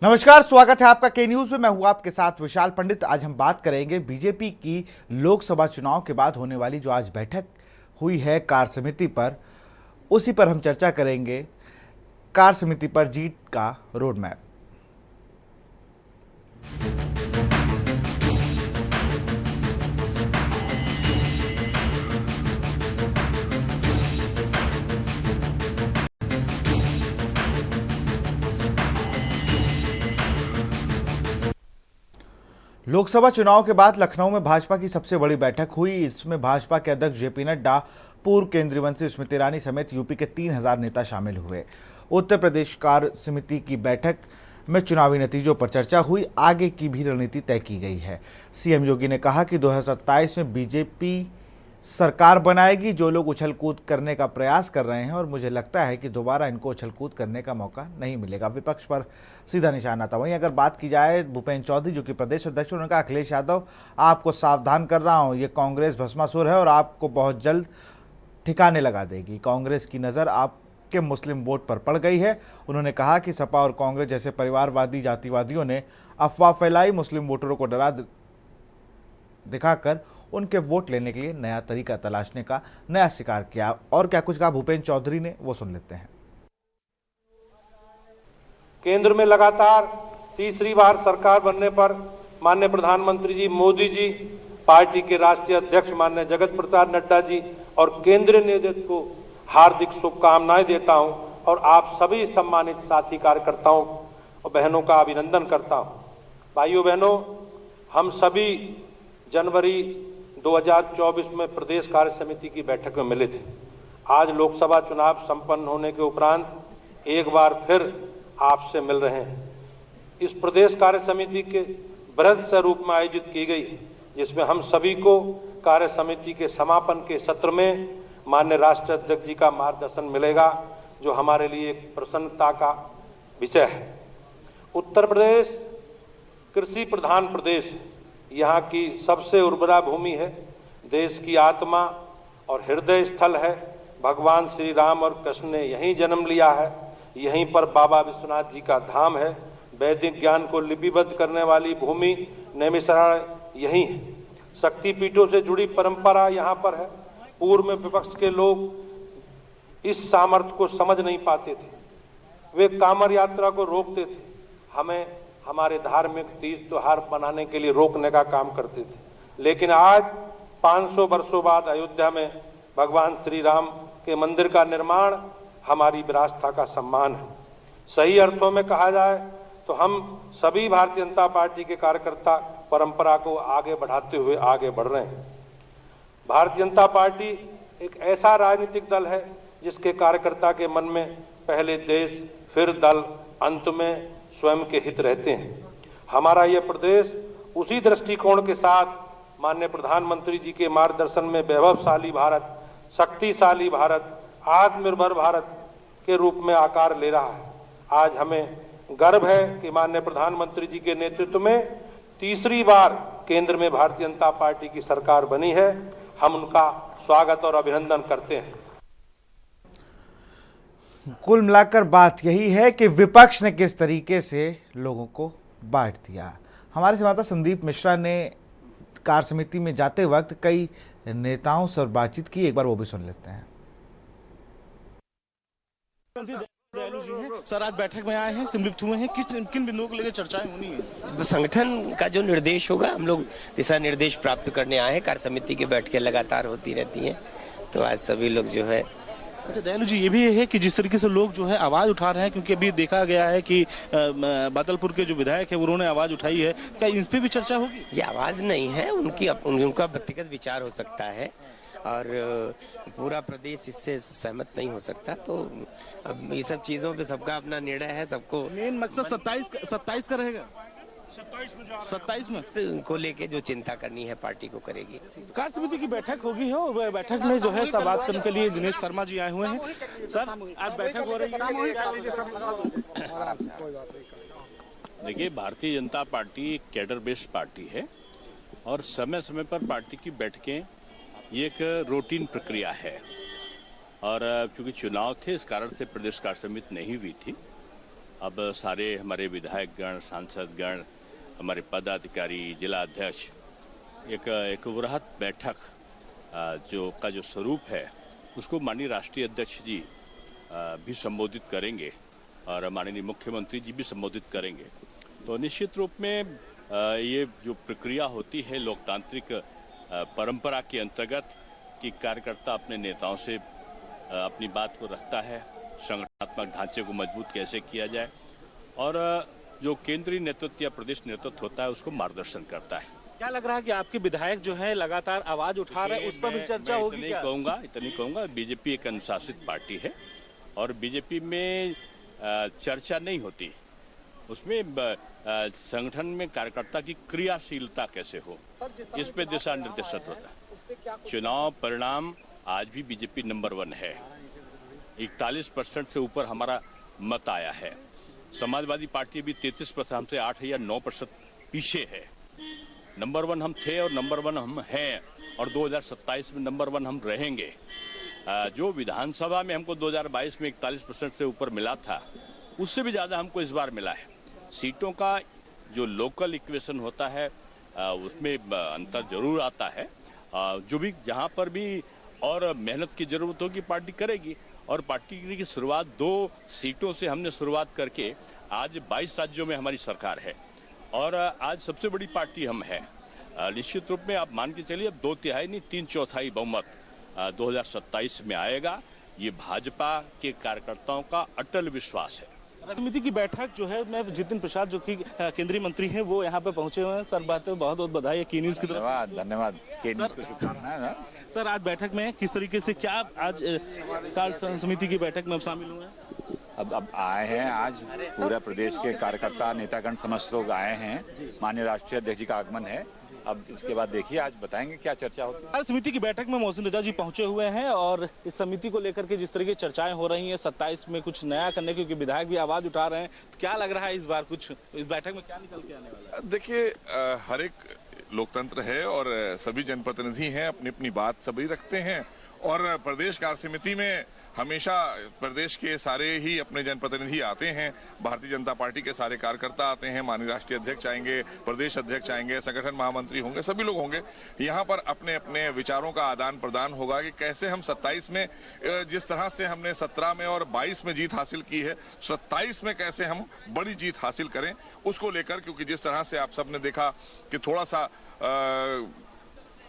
नमस्कार, स्वागत है आपका के न्यूज में। मैं हूं आपके साथ विशाल पंडित। आज हम बात करेंगे बीजेपी की लोकसभा चुनाव के बाद होने वाली जो आज बैठक हुई है कार्य समिति पर, उसी पर हम चर्चा करेंगे। कार्य समिति पर जीत का रोड मैप। लोकसभा चुनाव के बाद लखनऊ में भाजपा की सबसे बड़ी बैठक हुई। इसमें भाजपा के अध्यक्ष जेपी नड्डा, पूर्व केंद्रीय मंत्री स्मृति ईरानी समेत यूपी के 3000 नेता शामिल हुए। उत्तर प्रदेश कार्य समिति की बैठक में चुनावी नतीजों पर चर्चा हुई। आगे की भी रणनीति तय की गई है। सीएम योगी ने कहा कि 2027 में बीजेपी सरकार बनाएगी। जो लोग उछल कूद करने का प्रयास कर रहे हैं और मुझे लगता है कि दोबारा इनको उछल कूद करने का मौका नहीं मिलेगा। विपक्ष पर सीधा निशाना था। वहीं अगर बात की जाए भूपेन्द्र चौधरी जो कि प्रदेश अध्यक्ष, उन्होंने कहा अखिलेश यादव आपको सावधान कर रहा हूं, ये कांग्रेस भस्मासुर है और आपको बहुत जल्द ठिकाने लगा देगी। कांग्रेस की नज़र आपके मुस्लिम वोट पर पड़ गई है। उन्होंने कहा कि सपा और कांग्रेस जैसे परिवारवादी जातिवादियों ने अफवाह फैलाई, मुस्लिम वोटरों को डरा दिखाकर उनके वोट लेने के लिए नया तरीका तलाशने का नया शिकार किया। और क्या कुछ कहा भूपेन्द्र चौधरी ने, वो सुन लेते हैं। केंद्र में लगातार तीसरी बार सरकार बनने पर माननीय प्रधानमंत्री जी मोदी जी, पार्टी के राष्ट्रीय अध्यक्ष माननीय जगत प्रसाद नड्डा जी और केंद्रीय नेतृत्व को हार्दिक शुभकामनाएं देता हूं और आप सभी सम्मानित साथी कार्यकर्ताओं और बहनों का अभिनंदन करता हूं। भाइयों बहनों, हम सभी जनवरी 2024 में प्रदेश कार्य समिति की बैठक में मिले थे। आज लोकसभा चुनाव संपन्न होने के उपरांत एक बार फिर आपसे मिल रहे हैं। इस प्रदेश कार्य समिति के बृहद स्वरूप में आयोजित की गई, जिसमें हम सभी को कार्य समिति के समापन के सत्र में माननीय राष्ट्रीय अध्यक्ष जी का मार्गदर्शन मिलेगा, जो हमारे लिए एक प्रसन्नता का विषय है। उत्तर प्रदेश कृषि प्रधान प्रदेश, यहाँ की सबसे उर्वरा भूमि है, देश की आत्मा और हृदय स्थल है। भगवान श्री राम और कृष्ण ने यहीं जन्म लिया है। यहीं पर बाबा विश्वनाथ जी का धाम है। वैदिक ज्ञान को लिपिबद्ध करने वाली भूमि नैमिषारण्य यहीं है। शक्तिपीठों से जुड़ी परंपरा यहाँ पर है। पूर्व में विपक्ष के लोग इस सामर्थ्य को समझ नहीं पाते थे, वे कांवड़ यात्रा को रोकते थे, हमें हमारे धार्मिक तीज त्योहार मनाने के लिए रोकने का काम करते थे। लेकिन आज 500 वर्षों बाद अयोध्या में भगवान श्री राम के मंदिर का निर्माण हमारी विरासत का सम्मान है। सही अर्थों में कहा जाए तो हम सभी भारतीय जनता पार्टी के कार्यकर्ता परंपरा को आगे बढ़ाते हुए आगे बढ़ रहे हैं। भारतीय जनता पार्टी एक ऐसा राजनीतिक दल है जिसके कार्यकर्ता के मन में पहले देश फिर दल, अंत में स्वयं के हित रहते हैं। हमारा यह प्रदेश उसी दृष्टिकोण के साथ माननीय प्रधानमंत्री जी के मार्गदर्शन में वैभवशाली भारत, शक्तिशाली भारत, आत्मनिर्भर भारत के रूप में आकार ले रहा है। आज हमें गर्व है कि माननीय प्रधानमंत्री जी के नेतृत्व में तीसरी बार केंद्र में भारतीय जनता पार्टी की सरकार बनी है। हम उनका स्वागत और अभिनंदन करते हैं। कुल मिलाकर बात यही है कि विपक्ष ने किस तरीके से लोगों को बांट दिया। हमारे संवाददाता संदीप मिश्रा ने कार्य समिति में जाते वक्त कई नेताओं से बातचीत की। एक बार वो भी सुन लेते हैं। सर, आज बैठक में आए हैं, सम्मिलित हुए हैं, किन बिंदुओं को लेकर चर्चाएं होनी है? तो संगठन का जो निर्देश होगा, हम लोग दिशा निर्देश प्राप्त करने आए हैं। कार्य समिति की बैठकें लगातार होती रहती हैं, तो आज सभी लोग जो है। अच्छा दयालु जी, ये भी है कि जिस तरीके से लोग जो है आवाज उठा रहे हैं, क्योंकि अभी देखा गया है कि बादलपुर के जो विधायक है उन्होंने आवाज उठाई है, क्या इन पे भी चर्चा होगी? ये आवाज नहीं है उनका व्यक्तिगत विचार हो सकता है और पूरा प्रदेश इससे सहमत नहीं हो सकता। तो अब ये सब चीजों पे सबका अपना निर्णय है। सबको मेन मकसद 27 का रहेगा। 27 में को लेके जो चिंता करनी है पार्टी को करेगी। कार्य समिति की बैठक होगी है, और बैठक में जो है सब बात करने के लिए दिनेश शर्मा जी आए हुए हैं। सर, आज बैठक हो रही है। देखिए, भारतीय जनता पार्टी एक कैडर बेस्ड पार्टी है और समय समय पर पार्टी की बैठकें ये एक रूटीन प्रक्रिया है। और चूंकि चुनाव थे, इस कारण से प्रदेश कार्य समिति नहीं हुई थी। अब सारे हमारे विधायकगण, सांसदगण, हमारे पदाधिकारी, जिला अध्यक्ष एक वृहद बैठक जो स्वरूप है उसको माननीय राष्ट्रीय अध्यक्ष जी भी संबोधित करेंगे और माननीय मुख्यमंत्री जी भी संबोधित करेंगे। तो निश्चित रूप में ये जो प्रक्रिया होती है लोकतांत्रिक परंपरा के अंतर्गत कि कार्यकर्ता अपने नेताओं से अपनी बात को रखता है, संगठनात्मक ढांचे को मजबूत कैसे किया जाए और जो केंद्रीय नेतृत्व या प्रदेश नेतृत्व होता है उसको मार्गदर्शन करता है। क्या लग रहा है कि आपके विधायक जो है लगातार आवाज उठा रहे हैं, उस पर भी चर्चा होगी क्या? इतनी कहूँगा बीजेपी एक अनुशासित पार्टी है और बीजेपी में चर्चा नहीं होती, उसमें संगठन में कार्यकर्ता की क्रियाशीलता कैसे हो इस पे दिशा निर्देशित होता है। चुनाव परिणाम आज भी बीजेपी नंबर 1 है, 41% से ऊपर हमारा मत आया है। समाजवादी पार्टी भी 33% हमसे 8 या 9% पीछे है। नंबर 1 हम थे और नंबर 1 हम हैं और 2027 में नंबर 1 हम रहेंगे। जो विधानसभा में हमको 2022 में 41% से ऊपर मिला था उससे भी ज़्यादा हमको इस बार मिला है। सीटों का जो लोकल इक्वेशन होता है उसमें अंतर जरूर आता है। जो भी जहाँ पर भी और मेहनत की ज़रूरत होगी पार्टी करेगी और पार्टी की शुरुआत 2 सीटों से हमने शुरुआत करके आज 22 राज्यों में हमारी सरकार है और आज सबसे बड़ी पार्टी हम है। निश्चित रूप में आप मान के चलिए अब 2/3 नहीं 3/4 बहुमत 2027 में आएगा। ये भाजपा के कार्यकर्ताओं का अटल विश्वास है। समिति की बैठक जो है मैं जितिन प्रसाद जो कि केंद्रीय मंत्री हैं वो यहाँ पे पहुंचे हुए हैं। सर बहुत बहुत बधाई है के न्यूज़ की तरफ। धन्यवाद के न्यूज़ को शुभकामनाएं। सर आज बैठक में किस तरीके से क्या आज कार्य समिति की बैठक में शामिल हुए हैं? अब आए हैं, आज पूरा प्रदेश के कार्यकर्ता नेतागण समस्त लोग आए हैं। माननीय राष्ट्रीय अध्यक्ष जी का आगमन है। अब इसके बाद देखिए आज बताएंगे क्या चर्चा होती है। कार्य समिति की बैठक में मोहसिन रजा जी पहुंचे हुए हैं और इस समिति को लेकर के जिस तरह की चर्चाएं हो रही हैं 27 में कुछ नया करने क्योंकि विधायक भी आवाज उठा रहे हैं, तो क्या लग रहा है इस बार कुछ इस बैठक में क्या निकल के आने वाला है? देखिए हर एक लोकतंत्र है और सभी जनप्रतिनिधि हैं, अपनी अपनी बात सभी रखते हैं और प्रदेश कार्य समिति में हमेशा प्रदेश के सारे ही अपने जनप्रतिनिधि आते हैं। भारतीय जनता पार्टी के सारे कार्यकर्ता आते हैं, माननीय राष्ट्रीय अध्यक्ष आएंगे, प्रदेश अध्यक्ष आएंगे, संगठन महामंत्री होंगे, सभी लोग होंगे। यहाँ पर अपने अपने विचारों का आदान प्रदान होगा कि कैसे हम 27 में जिस तरह से हमने 17 में और 22 में जीत हासिल की है 27 में कैसे हम बड़ी जीत हासिल करें उसको लेकर, क्योंकि जिस तरह से आप सबने देखा कि थोड़ा सा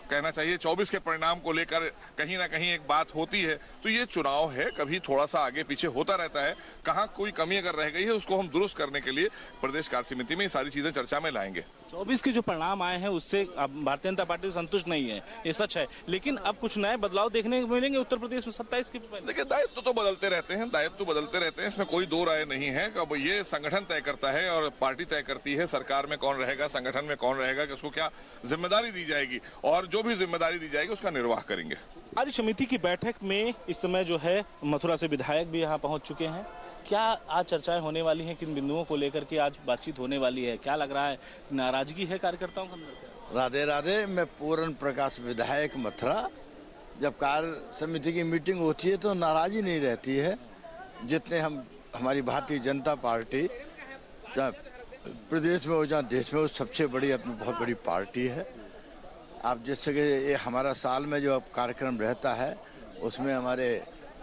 कहना चाहिए 24 के परिणाम को लेकर कहीं ना कहीं एक बात होती है। तो ये चुनाव है, कभी थोड़ा सा आगे पीछे होता रहता है। कहाँ कोई कमी अगर रह गई है उसको हम दुरुस्त करने के लिए प्रदेश कार्य समिति में ये सारी चीजें चर्चा में लाएंगे। 24 के जो परिणाम आए हैं उससे भारतीय जनता पार्टी संतुष्ट नहीं है, ये सच है, लेकिन अब कुछ नए बदलाव देखने को मिलेंगे उत्तर प्रदेश में 27 के पहले। देखिए दायित्व तो बदलते रहते हैं, दायित्व बदलते रहते हैं, इसमें कोई दो राय नहीं है। अब ये संगठन तय करता है और पार्टी तय करती है सरकार में कौन रहेगा, संगठन में कौन रहेगा, कि उसको क्या जिम्मेदारी दी जाएगी और जो भी जिम्मेदारी दी जाएगी उसका निर्वाह करेंगे। कार्य समिति की बैठक में इस समय जो है मथुरा से विधायक भी यहाँ पहुँच चुके हैं। क्या आज चर्चाएं होने वाली हैं, किन बिंदुओं को लेकर के आज बातचीत होने वाली है? क्या लग रहा है, नाराजगी है कार्यकर्ताओं के अंदर? राधे राधे, मैं पूर्ण प्रकाश विधायक मथुरा। जब कार्य समिति की मीटिंग होती है तो नाराज़गी नहीं रहती है। जितने हमारी भारतीय जनता पार्टी जहाँ प्रदेश में हो जहाँ देश में हो सबसे बड़ी अपनी बहुत बड़ी पार्टी है। आप जैसे कि ये हमारा साल में जो कार्यक्रम रहता है उसमें हमारे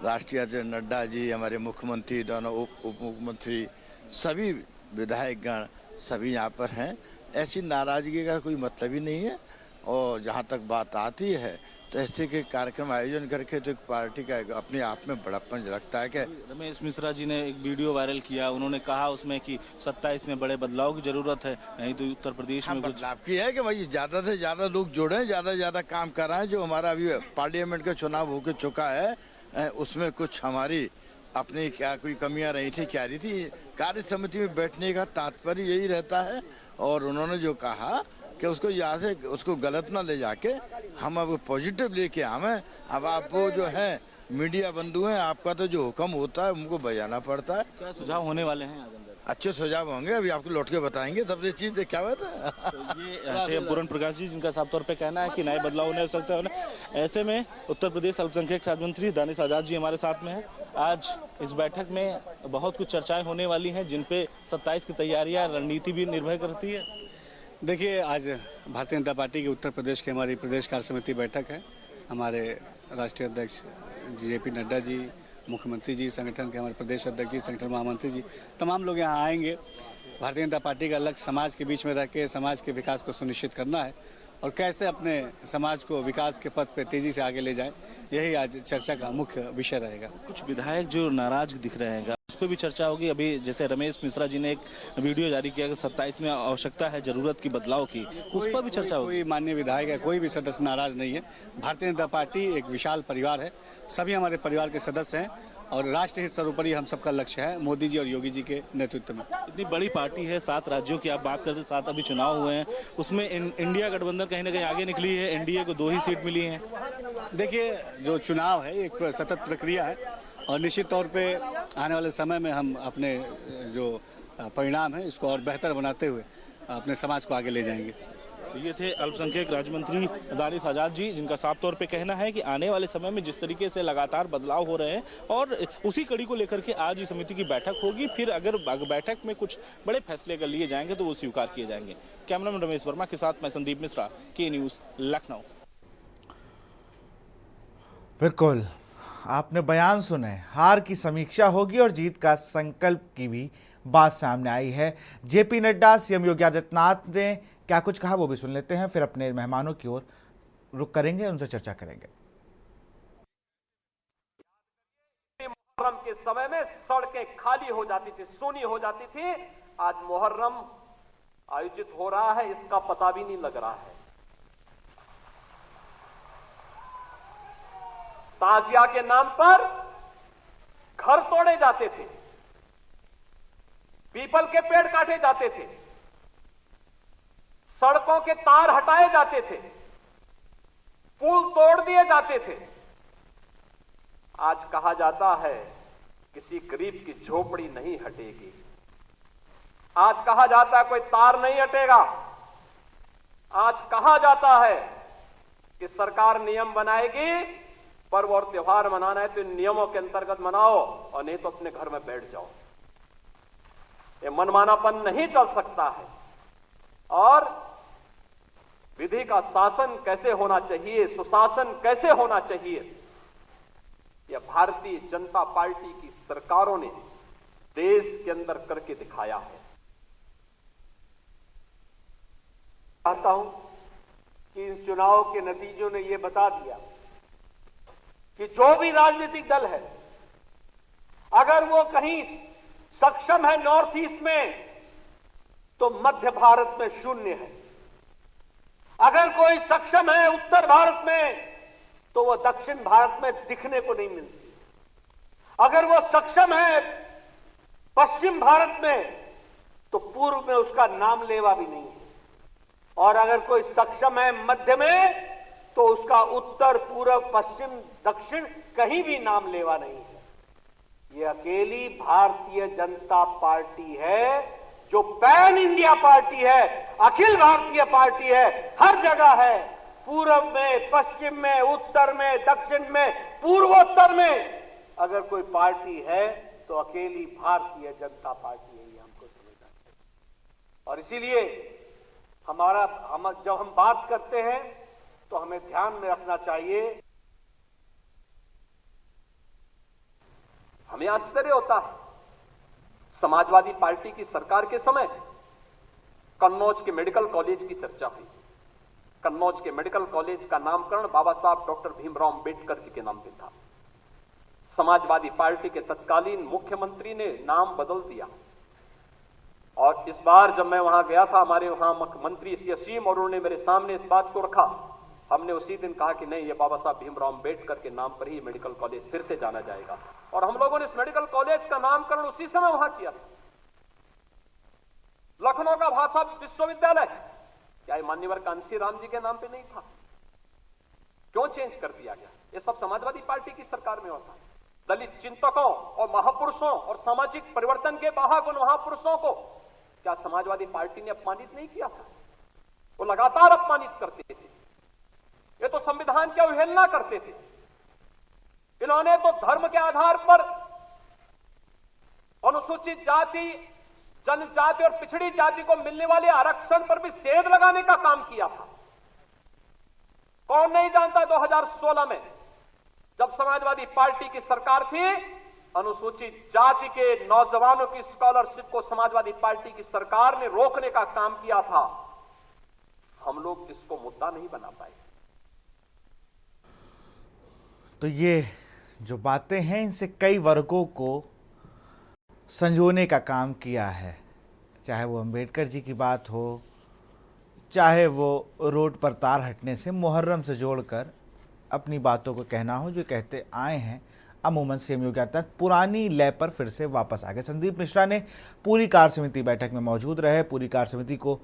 राष्ट्रीय अध्यक्ष नड्डा जी, हमारे मुख्यमंत्री, दोनों उप मुख्यमंत्री, सभी विधायकगण सभी यहाँ पर हैं। ऐसी नाराज़गी का कोई मतलब ही नहीं है। और जहाँ तक बात आती है तो ऐसे के कार्यक्रम आयोजन करके तो एक पार्टी का अपने आप में बड़प्पन लगता है। कि रमेश मिश्रा जी ने एक वीडियो वायरल किया, उन्होंने कहा उसमें कि 27 में बड़े बदलाव की जरूरत है, नहीं तो उत्तर प्रदेश में कुछ बदलाव की है कि भाई ज़्यादा से ज़्यादा लोग जुड़े, ज़्यादा से ज़्यादा काम कर रहे हैं। जो हमारा अभी पार्लियामेंट का चुनाव होकर चुका है उसमें कुछ हमारी अपनी क्या कोई कमियां रही थी, क्या रही थी। कार्य समिति में बैठने का तात्पर्य यही रहता है और उन्होंने जो कहा कि उसको यहाँ से उसको गलत ना ले जाके हम अब पॉजिटिव लेके आए। अब आप वो जो है मीडिया बंधु हैं, आपका तो जो हुक्म होता है उनको बजाना पड़ता है। क्या सुझाव होने वाले हैं आज अंदर? अच्छे सुझाव होंगे, अभी आपको लौट के बताएंगे। सबसे चीज़ क्या बात है। तो ये थे पूर्ण प्रकाश जी, जिनका साफ तौर पे कहना है कि नए बदलाव होने हो सकते हैं। ऐसे में उत्तर प्रदेश अल्पसंख्यक राज्य मंत्री दानिश आजाद जी हमारे साथ में है। आज इस बैठक में बहुत कुछ चर्चाएं होने वाली हैं जिन पे 27 की तैयारियां रणनीति भी निर्भर करती है। देखिए, आज भारतीय जनता पार्टी के उत्तर प्रदेश की हमारी प्रदेश कार्य समिति बैठक है। हमारे राष्ट्रीय अध्यक्ष जेपी नड्डा जी, मुख्यमंत्री जी, संगठन के हमारे प्रदेश अध्यक्ष जी, संगठन महामंत्री जी, तमाम लोग यहाँ आएंगे। भारतीय जनता पार्टी का लक्ष्य समाज के बीच में रह के समाज के विकास को सुनिश्चित करना है और कैसे अपने समाज को विकास के पथ पे तेजी से आगे ले जाएं, यही आज चर्चा का मुख्य विषय रहेगा। कुछ विधायक जो नाराज दिख रहे हैं उस पर भी चर्चा होगी। अभी जैसे रमेश मिश्रा जी ने एक वीडियो जारी किया कि 27 में आवश्यकता है जरूरत की बदलाव की, उस पर भी चर्चा होगी। कोई माननीय विधायक है, कोई भी सदस्य नाराज नहीं है। भारतीय जनता पार्टी एक विशाल परिवार है, सभी हमारे परिवार के सदस्य हैं और राष्ट्र हित सर्वोपरि हम सबका लक्ष्य है मोदी जी और योगी जी के नेतृत्व में। इतनी बड़ी पार्टी है, 7 राज्यों की आप बात करते, 7 अभी चुनाव हुए हैं, उसमें इंडिया गठबंधन कहीं ना कहीं आगे निकली है। एनडीए को 2 ही सीट मिली हैं। देखिए, जो चुनाव है एक सतत प्रक्रिया है और निश्चित तौर पे आने वाले समय में हम अपने जो परिणाम है इसको और बेहतर बनाते हुए अपने समाज को आगे ले जाएंगे। ये थे अल्पसंख्यक राज्य मंत्री दानिश आजाद जी, जिनका साफ तौर पे कहना है कि आने वाले समय में जिस तरीके से लगातार बदलाव हो रहे हैं और उसी कड़ी को लेकर के आज ही समिति की बैठक होगी, फिर अगर बैठक में कुछ बड़े फैसले अगर लिए जाएंगे तो वो स्वीकार किए जाएंगे। कैमरामैन रमेश वर्मा के साथ मैं संदीप मिश्रा, के न्यूज़, लखनऊ। बिल्कुल, आपने बयान सुने। हार की समीक्षा होगी और जीत का संकल्प की भी बात सामने आई है। जेपी नड्डा, सीएम योगी आदित्यनाथ ने क्या कुछ कहा वो भी सुन लेते हैं, फिर अपने मेहमानों की ओर रुख करेंगे, उनसे चर्चा करेंगे। मुहर्रम के समय में सड़कें खाली हो जाती थी, सूनी हो जाती थी। आज मुहर्रम आयोजित हो रहा है, इसका पता भी नहीं लग रहा है। ताजिया के नाम पर घर तोड़े जाते थे, पीपल के पेड़ काटे जाते थे, सड़कों के तार हटाए जाते थे, पुल तोड़ दिए जाते थे। आज कहा जाता है किसी गरीब की झोपड़ी नहीं हटेगी। आज कहा जाता है कोई तार नहीं हटेगा। आज कहा जाता है कि सरकार नियम बनाएगी, पर्व और त्योहार मनाना है तो इन नियमों के अंतर्गत मनाओ और नहीं तो अपने घर में बैठ जाओ। ये मनमानापन नहीं चल सकता है। और विधि का शासन कैसे होना चाहिए, सुशासन कैसे होना चाहिए, यह भारतीय जनता पार्टी की सरकारों ने देश के अंदर करके दिखाया है। चाहता हूं कि इन चुनाव के नतीजों ने यह बता दिया कि जो भी राजनीतिक दल है, अगर वो कहीं सक्षम है नॉर्थ ईस्ट में तो मध्य भारत में शून्य है। अगर कोई सक्षम है उत्तर भारत में तो वो दक्षिण भारत में दिखने को नहीं मिलती। अगर वो सक्षम है पश्चिम भारत में तो पूर्व में उसका नाम लेवा भी नहीं है। और अगर कोई सक्षम है मध्य में तो उसका उत्तर, पूर्व, पश्चिम, दक्षिण कहीं भी नाम लेवा नहीं है। ये अकेली भारतीय जनता पार्टी है जो पैन इंडिया पार्टी है, अखिल भारतीय पार्टी है, हर जगह है, पूर्व में, पश्चिम में, उत्तर में, दक्षिण में, पूर्वोत्तर में। अगर कोई पार्टी है तो अकेली भारतीय जनता पार्टी है, ये हमको समझना चाहिए। और इसीलिए जब हम बात करते हैं तो हमें ध्यान में रखना चाहिए। हमें आश्चर्य होता है, समाजवादी पार्टी की सरकार के समय कन्नौज के मेडिकल कॉलेज की चर्चा हुई। कन्नौज के मेडिकल कॉलेज का नामकरण बाबा साहब डॉक्टर भीमराव अंबेडकर जी के नाम पे था। समाजवादी पार्टी के तत्कालीन मुख्यमंत्री ने नाम बदल दिया। और इस बार जब मैं वहां गया था, हमारे वहां मंत्री श्री असीम और उन्होंने मेरे सामने इस बात को रखा। हमने उसी दिन कहा कि नहीं, ये बाबा साहब भीमराव अंबेडकर के नाम पर ही मेडिकल कॉलेज फिर से जाना जाएगा। और हम लोगों ने इस मेडिकल कॉलेज का नामकरण उसी समय वहां किया था। लखनऊ का भाषा विश्वविद्यालय, क्या ये मान्यवर कांसी राम जी के नाम पे नहीं था? क्यों चेंज कर दिया गया? ये सब समाजवादी पार्टी की सरकार में होता है। दलित चिंतकों और महापुरुषों और सामाजिक परिवर्तन के बाहर उन महापुरुषों को क्या समाजवादी पार्टी ने अपमानित नहीं किया था? वो लगातार अपमानित करते थे। ये तो संविधान की अवहेलना करते थे। इन्होंने तो धर्म के आधार पर अनुसूचित जाति, जनजाति और पिछड़ी जाति को मिलने वाले आरक्षण पर भी सेध लगाने का काम किया था। कौन नहीं जानता 2016 में जब समाजवादी पार्टी की सरकार थी, अनुसूचित जाति के नौजवानों की स्कॉलरशिप को समाजवादी पार्टी की सरकार ने रोकने का काम किया था। हम लोग इसको मुद्दा नहीं बना पाए। तो ये जो बातें हैं, इनसे कई वर्गों को संजोने का काम किया है, चाहे वो अंबेडकर जी की बात हो, चाहे वो रोड पर तार हटने से मुहर्रम से जोड़कर अपनी बातों को कहना हो, जो कहते आए हैं अमूमन सीएम योगी आदित्यनाथ पुरानी लय पर फिर से वापस आ गए। संदीप मिश्रा ने पूरी कार्य समिति बैठक में मौजूद रहे, पूरी कार्य समिति को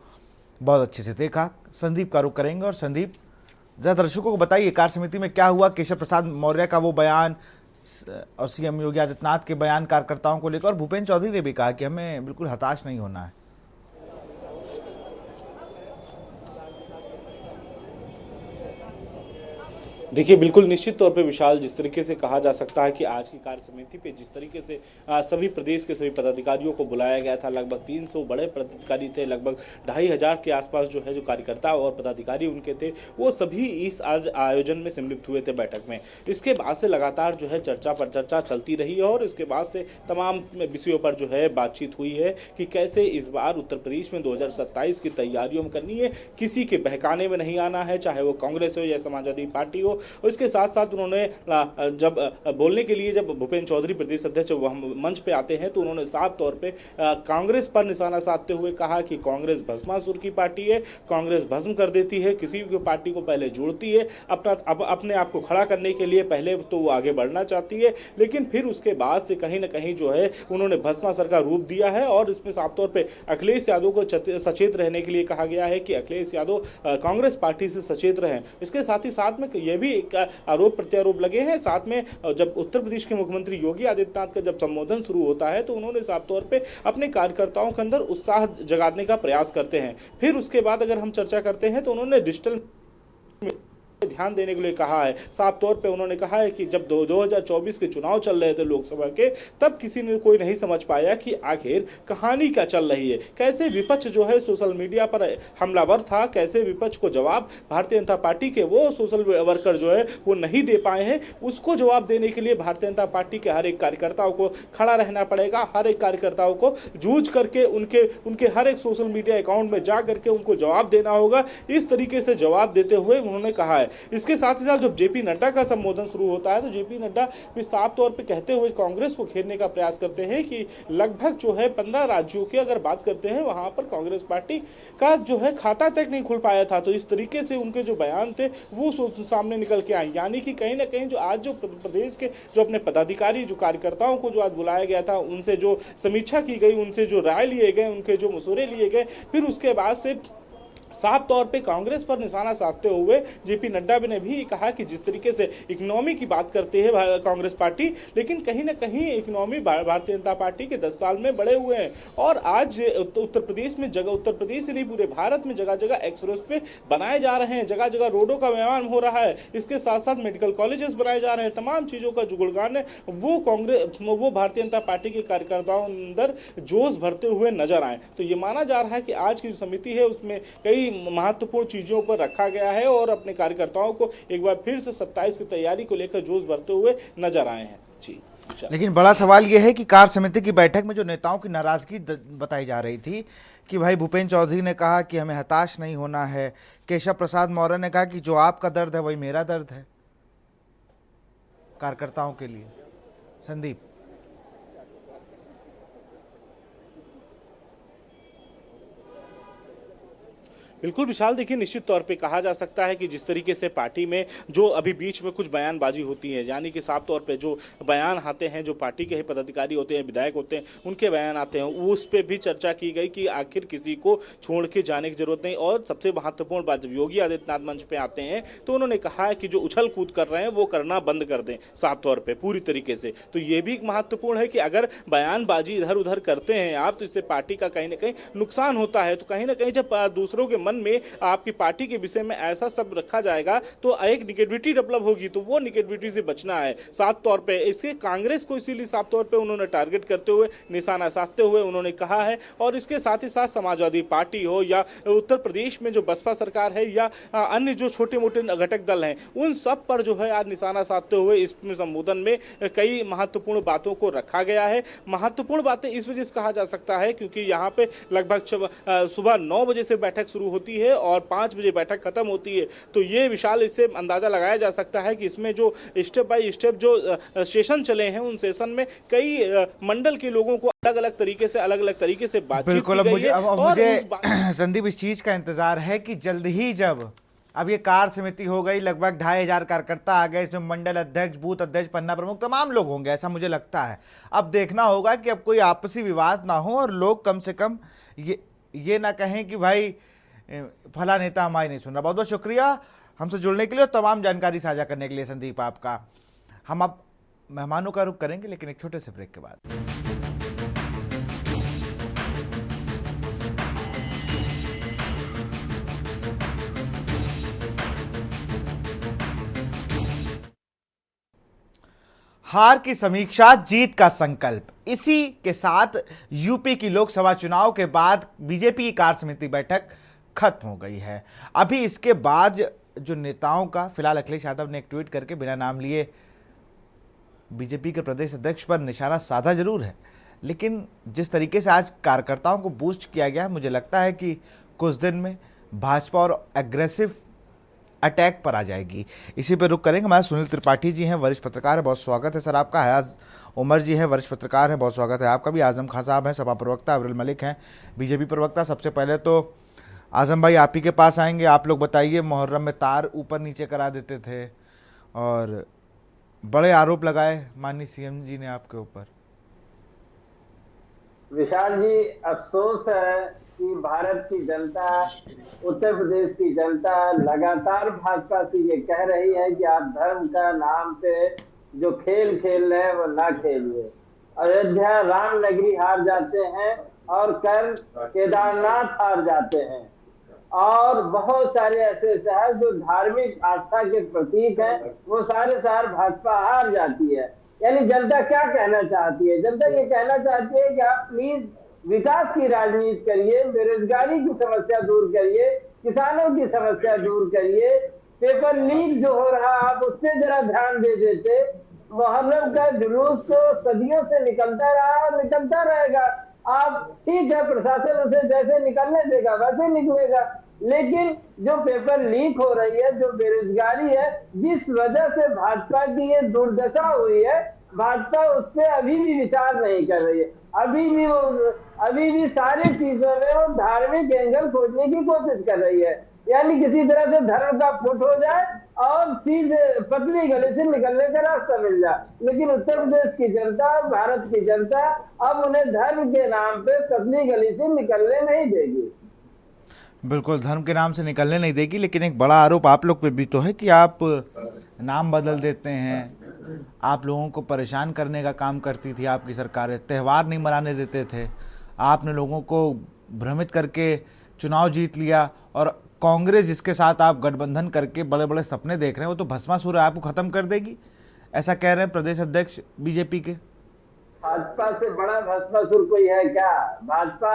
बहुत अच्छे से देखा। संदीप का रुख करेंगे। और संदीप, जरा दर्शकों को बताइए कार्य समिति में क्या हुआ। केशव प्रसाद मौर्य का वो बयान और सीएम योगी आदित्यनाथ के बयान कार्यकर्ताओं को लेकर, और भूपेन्द्र चौधरी ने भी कहा कि हमें बिल्कुल हताश नहीं होना है। देखिए, बिल्कुल निश्चित तौर पे विशाल, जिस तरीके से कहा जा सकता है कि आज की कार्य समिति पे जिस तरीके से सभी प्रदेश के सभी पदाधिकारियों को बुलाया गया था, लगभग 300 बड़े पदाधिकारी थे, लगभग 2500 के आसपास जो है जो कार्यकर्ता और पदाधिकारी उनके थे, वो सभी इस आज आयोजन में सम्मिलित हुए थे बैठक में। इसके बाद से लगातार जो है चर्चा पर चर्चा चलती रही और इसके बाद से तमाम विषयों पर जो है बातचीत हुई है कि कैसे इस बार उत्तर प्रदेश में 2027 की तैयारियों में करनी है, किसी के बहकाने में नहीं आना है, चाहे वो कांग्रेस हो या समाजवादी पार्टी हो। और इसके साथ साथ उन्होंने जब बोलने के लिए जब भूपेन्द्र चौधरी प्रदेश अध्यक्ष मंच पे आते हैं तो उन्होंने साफ तौर पे कांग्रेस पर निशाना साधते हुए कहा कि कांग्रेस भस्मासुर की पार्टी है, कांग्रेस भस्म कर देती है, किसी भी पार्टी को पहले जोड़ती है, अपने आप को खड़ा करने के लिए पहले तो वो आगे बढ़ना चाहती है, लेकिन फिर उसके बाद से कहीं ना कहीं जो है उन्होंने भस्मासुर का रूप दिया है। और इसमें साफ तौर पर अखिलेश यादव को सचेत रहने के लिए कहा गया है कि अखिलेश यादव कांग्रेस पार्टी से सचेत रहें। इसके साथ ही साथ में यह भी आरोप प्रत्यारोप लगे हैं। साथ में जब उत्तर प्रदेश के मुख्यमंत्री योगी आदित्यनाथ का जब संबोधन शुरू होता है तो उन्होंने साफ तौर पे अपने कार्यकर्ताओं के अंदर उत्साह जगाने का प्रयास करते हैं। फिर उसके बाद अगर हम चर्चा करते हैं तो उन्होंने डिजिटल ध्यान देने के लिए कहा है। साफ तौर पे उन्होंने कहा है कि जब 2024 के चुनाव चल रहे थे लोकसभा के, तब किसी ने कोई नहीं समझ पाया कि आखिर कहानी क्या चल रही है, कैसे विपक्ष जो है सोशल मीडिया पर हमलावर था, कैसे विपक्ष को जवाब भारतीय जनता पार्टी के वो सोशल वर्कर जो है वो नहीं दे पाए हैं। उसको जवाब देने के लिए भारतीय जनता पार्टी के हर एक कार्यकर्ताओं को खड़ा रहना पड़ेगा, हर एक कार्यकर्ताओं को जूझ करके उनके हर एक सोशल मीडिया अकाउंट में जा करके उनको जवाब देना होगा। इस तरीके से जवाब देते हुए उन्होंने कहा है। इसके साथ ही साथ जब जेपी नड्डा का संबोधन शुरू होता है तो जेपी नड्डा भी साफ तौर पे कहते हुए कांग्रेस को घेरने का प्रयास करते हैं कि लगभग जो है 15 राज्यों की अगर बात करते हैं वहां पर कांग्रेस पार्टी का जो है खाता तक नहीं खुल पाया था। तो इस तरीके से उनके जो बयान थे वो सामने निकल के आए, यानी कि कहीं ना कहीं जो आज जो प्रदेश के जो अपने पदाधिकारी जो कार्यकर्ताओं को जो आज बुलाया गया था, उनसे जो समीक्षा की गई, उनसे जो राय लिए गए, उनके जो मशवरे लिए गए, फिर उसके बाद से साफ तौर पे कांग्रेस पर निशाना साधते हुए जेपी नड्डा ने भी कहा कि जिस तरीके से इकोनॉमी की बात करते हैं कांग्रेस पार्टी, लेकिन कहीं ना कहीं इकोनॉमी भारतीय जनता पार्टी के 10 साल में बढ़े हुए हैं। और आज उत्तर प्रदेश में उत्तर प्रदेश से नहीं पूरे भारत में जगह जगह एक्सप्रेस वे बनाए जा रहे हैं, जगह जगह रोडों का निर्माण हो रहा है। इसके साथ साथ मेडिकल कॉलेजेस बनाए जा रहे हैं। तमाम चीज़ों का जो गुणगान है वो भारतीय जनता पार्टी के कार्यकर्ताओं अंदर जोश भरते हुए नजर आए। तो ये माना जा रहा है कि आज की जो समिति है उसमें कई महत्वपूर्ण चीजों पर रखा गया है और अपने कार्यकर्ताओं को एक बार फिर से 27 की तैयारी को लेकर जोश भरते हुए नजर आए हैं। जी, लेकिन बड़ा सवाल यह है कि कार्य समिति की बैठक में जो नेताओं की नाराजगी बताई जा रही थी कि भाई भूपेन्द्र चौधरी ने कहा कि हमें हताश नहीं होना है, केशव प्रसाद मौर्य ने कहा कि जो आपका दर्द है वही मेरा दर्द है कार्यकर्ताओं के लिए। संदीप, बिल्कुल विशाल, देखिए निश्चित तौर पे कहा जा सकता है कि जिस तरीके से पार्टी में जो अभी बीच में कुछ बयानबाजी होती है, यानी कि साफ तौर पे जो बयान आते हैं, जो पार्टी के पदाधिकारी होते हैं, विधायक होते हैं, उनके बयान आते हैं, उस पर भी चर्चा की गई कि आखिर किसी को छोड़ के जाने की जरूरत नहीं। और सबसे महत्वपूर्ण बात, जब योगी आदित्यनाथ मंच पे आते हैं तो उन्होंने कहा है कि जो उछल कूद कर रहे हैं वो करना बंद कर दें, साफ तौर पर पूरी तरीके से। तो ये भी महत्वपूर्ण है कि अगर बयानबाजी इधर उधर करते हैं आप तो इससे पार्टी का कहीं ना कहीं नुकसान होता है। तो कहीं ना कहीं जब दूसरों के मन में आपकी पार्टी के विषय में ऐसा सब रखा जाएगा तो एक निगेटिविटी डेवलप होगी, तो वो निगेटिविटी से बचना है। साफ तौर पे इसके कांग्रेस को इसीलिए साफ तौर पे उन्होंने टारगेट करते हुए, निशाना साधते हुए उन्होंने कहा है। और इसके साथ ही साथ समाजवादी पार्टी हो या उत्तर प्रदेश में जो बसपा सरकार है या अन्य जो छोटे मोटे घटक दल हैं, उन सब पर जो है आज निशाना साधते हुए इसमें संबोधन में कई महत्वपूर्ण बातों को रखा गया है। महत्वपूर्ण बातें इस वजह से कहा जा सकता है क्योंकि यहाँ पे लगभग सुबह 9 बजे से बैठक शुरू होती है और 5 बजे बैठक खत्म होती है। तो ये विशाल इससे अंदाजा लगाया जा सकता है कि इसमें जो स्टेप बाय स्टेप जो सेशन चले हैं, उन सेशन में कई मंडल के लोगों को अलग अलग तरीके से बातचीत की गई है। अब मुझे संदीप इस चीज का इंतजार है कि जल्द ही जब अब ये कार्य समिति हो गई, लगभग 2500 कार्यकर्ता आ गए, इसमें मंडल अध्यक्ष, बूथ अध्यक्ष, पन्ना प्रमुख तमाम लोग होंगे, ऐसा मुझे लगता है। अब देखना होगा कि अब कोई आपसी विवाद ना हो और लोग कम से कम ये ना कहें कि भाई फला नेता हमारी नहीं सुन रहा। बहुत बहुत शुक्रिया हमसे जुड़ने के लिए और तमाम जानकारी साझा करने के लिए संदीप आपका। हम अब मेहमानों का रुख करेंगे लेकिन एक छोटे से ब्रेक के बाद। हार की समीक्षा, जीत का संकल्प, इसी के साथ यूपी की लोकसभा चुनाव के बाद बीजेपी की कार्य समिति बैठक खत्म हो गई है। अभी इसके बाद जो नेताओं का, फिलहाल अखिलेश यादव ने एक ट्वीट करके बिना नाम लिए बीजेपी के प्रदेश अध्यक्ष पर निशाना साधा जरूर है, लेकिन जिस तरीके से आज कार्यकर्ताओं को बूस्ट किया गया, मुझे लगता है कि कुछ दिन में भाजपा और एग्रेसिव अटैक पर आ जाएगी। इसी पर रुक करेंगे। हमारे सुनील त्रिपाठी जी हैं, वरिष्ठ पत्रकार है, बहुत स्वागत है सर आपका। हयाज उमर जी हैं, वरिष्ठ पत्रकार हैं, बहुत स्वागत है आपका भी। आजम खान साहब हैं, सपा प्रवक्ता। अब्दुल मलिक हैं, बीजेपी प्रवक्ता। सबसे पहले तो आजम भाई आप ही के पास आएंगे। आप लोग बताइए, मुहर्रम में तार ऊपर नीचे करा देते थे और बड़े आरोप लगाए माननीय सीएम जी ने आपके ऊपर। विशाल जी, अफसोस है कि भारत की जनता, उत्तर प्रदेश की जनता लगातार भाजपा से ये कह रही है कि आप धर्म का नाम पे जो खेल खेल रहे हैं वो ना खेलिए। अयोध्या राम नगरी हार जाते हैं और कल केदारनाथ हार जाते हैं और बहुत सारे ऐसे शहर जो धार्मिक आस्था के प्रतीक हैं, वो सारे शहर भाजपा हार जाती है। यानी जनता क्या कहना चाहती है? जनता ये कहना चाहती है कि आप प्लीज विकास की राजनीति करिए, बेरोजगारी की समस्या दूर करिए, किसानों की समस्या दूर करिए। पेपर लीक जो हो रहा आप उस पर जरा ध्यान दे देते। मुहर्रम का जुलूस तो सदियों से निकलता रहा और निकलता रहेगा। आप ठीक है, प्रशासन उसे जैसे निकलने देगा वैसे निकलेगा, लेकिन जो पेपर लीक हो रही है, जो बेरोजगारी है, जिस वजह से भाजपा की ये दुर्दशा हुई है, भाजपा उस पर अभी भी विचार नहीं कर रही है। अभी भी सारी चीजों में वो धार्मिक एंगल खोजने की कोशिश कर रही है। यानी किसी तरह से धर्म का फुट हो जाए और चीज पतली गली से निकलने का रास्ता मिल जाए। लेकिन उत्तर प्रदेश की जनता, भारत की जनता अब उन्हें धर्म के नाम पे पतली गली से निकलने नहीं देगी। बिल्कुल, धर्म के नाम से निकलने नहीं देगी। लेकिन एक बड़ा आरोप आप लोग पे भी तो है कि आप नाम बदल देते हैं, आप लोगों को परेशान करने का काम करती थी आपकी सरकारें, त्यौहार नहीं मनाने देते थे, आपने लोगों को भ्रमित करके चुनाव जीत लिया और कांग्रेस जिसके साथ आप गठबंधन करके बड़े बड़े सपने देख रहे हैं वो तो भस्मासुर आपको खत्म कर देगी, ऐसा कह रहे हैं प्रदेश अध्यक्ष बीजेपी के। भाजपा से बड़ा भस्मासुर कोई है क्या? भाजपा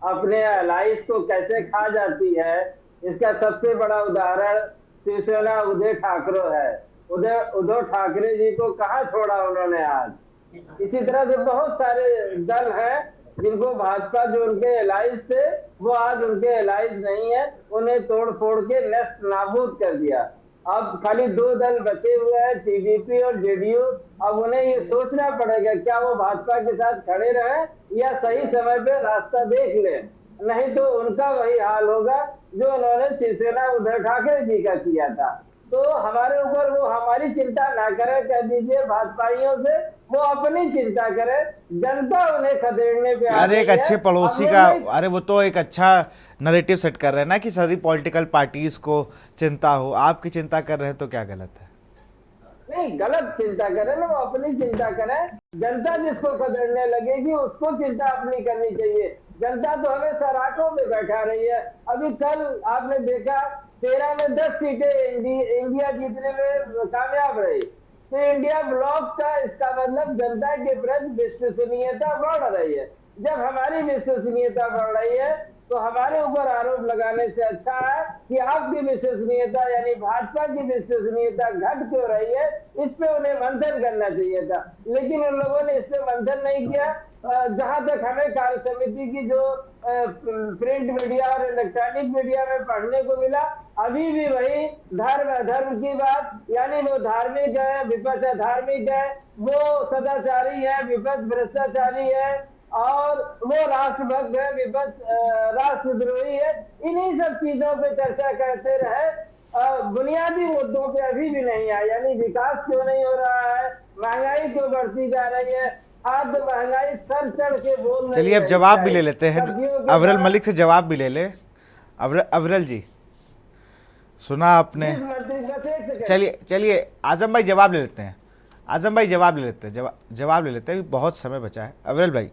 अपने अलाइंस को कैसे खा जाती है, इसका सबसे बड़ा उदाहरण शिवसेना उद्धव ठाकरे है। उद्धव ठाकरे जी को कहाँ छोड़ा उन्होंने आज। इसी तरह से बहुत सारे दल हैं जिनको भाजपा, जो उनके अलाइंस थे वो आज उनके अलाइंस नहीं है, उन्हें तोड़ फोड़ के नेस्त नाबूद कर दिया। अब खाली 2 दल बचे हुए हैं, टीडीपी और जेडीयू। अब उन्हें ये सोचना पड़ेगा क्या वो भाजपा के साथ खड़े रहे या सही समय पे रास्ता देख ले, नहीं तो उनका वही हाल होगा जो उन्होंने शिवसेना उद्धव ठाकरे जी का किया था। तो हमारे ऊपर वो हमारी चिंता ना करे, कह दीजिए भाजपाइयों से वो अपनी चिंता करे, जनता उन्हें खदेड़ने पे आ अरे एक अच्छे पड़ोसी का, अरे वो तो एक अच्छा नैरेटिव सेट कर रहे हैं ना कि सारी पॉलिटिकल पार्टीज को चिंता हो, आपकी चिंता कर रहे हैं तो क्या गलत है? नहीं, गलत चिंता करें ना, वो अपनी चिंता करें। जनता जिसको खदेड़ने लगेगी उसको चिंता अपनी करनी चाहिए। जनता तो हमें सराटों में बैठा रही है। अभी कल आपने देखा 13 में 10 सीटें इंडिया जीतने में कामयाब रही। तो इंडिया ब्लॉक का इसका मतलब जनता के प्रति विश्वसनीयता बढ़ रही है। जब हमारी विश्वसनीयता बढ़ रही है तो हमारे ऊपर आरोप लगाने से अच्छा है कि आपकी विश्वसनीयता यानी भाजपा की विश्वसनीयता घट क्यों रही है, इस पे उन्हें मंथन करना चाहिए था। लेकिन उन लोगों ने इस पे मंथन नहीं किया। जहां तक हमें कार्य समिति की जो प्रिंट मीडिया और इलेक्ट्रॉनिक मीडिया में पढ़ने को मिला, अभी भी वही धर्म अधर्म की बात, यानी वो धार्मिक है, विपक्ष अधार्मिक है, वो सदाचारी है, विपक्ष भ्रष्टाचारी है, और वो राष्ट्रभक्त है, विपक्ष राष्ट्रद्रोही है। इन्हीं सब चीजों पे चर्चा करते रहे, बुनियादी मुद्दों पे अभी भी नहीं आया, यानी विकास क्यों नहीं हो रहा है, महंगाई क्यों बढ़ती जा रही है, खाद्य महंगाई सर चढ़ के बोल रही है। चलिए अब जवाब भी ले लेते हैं, अविरल मलिक से जवाब भी ले ले। अविरल जी, सुना आपने? चलिए आजम भाई जवाब ले लेते हैं, आजम भाई जवाब ले लेते हैं, जवाब ले लेते हैं, बहुत समय बचा है। अविरल भाई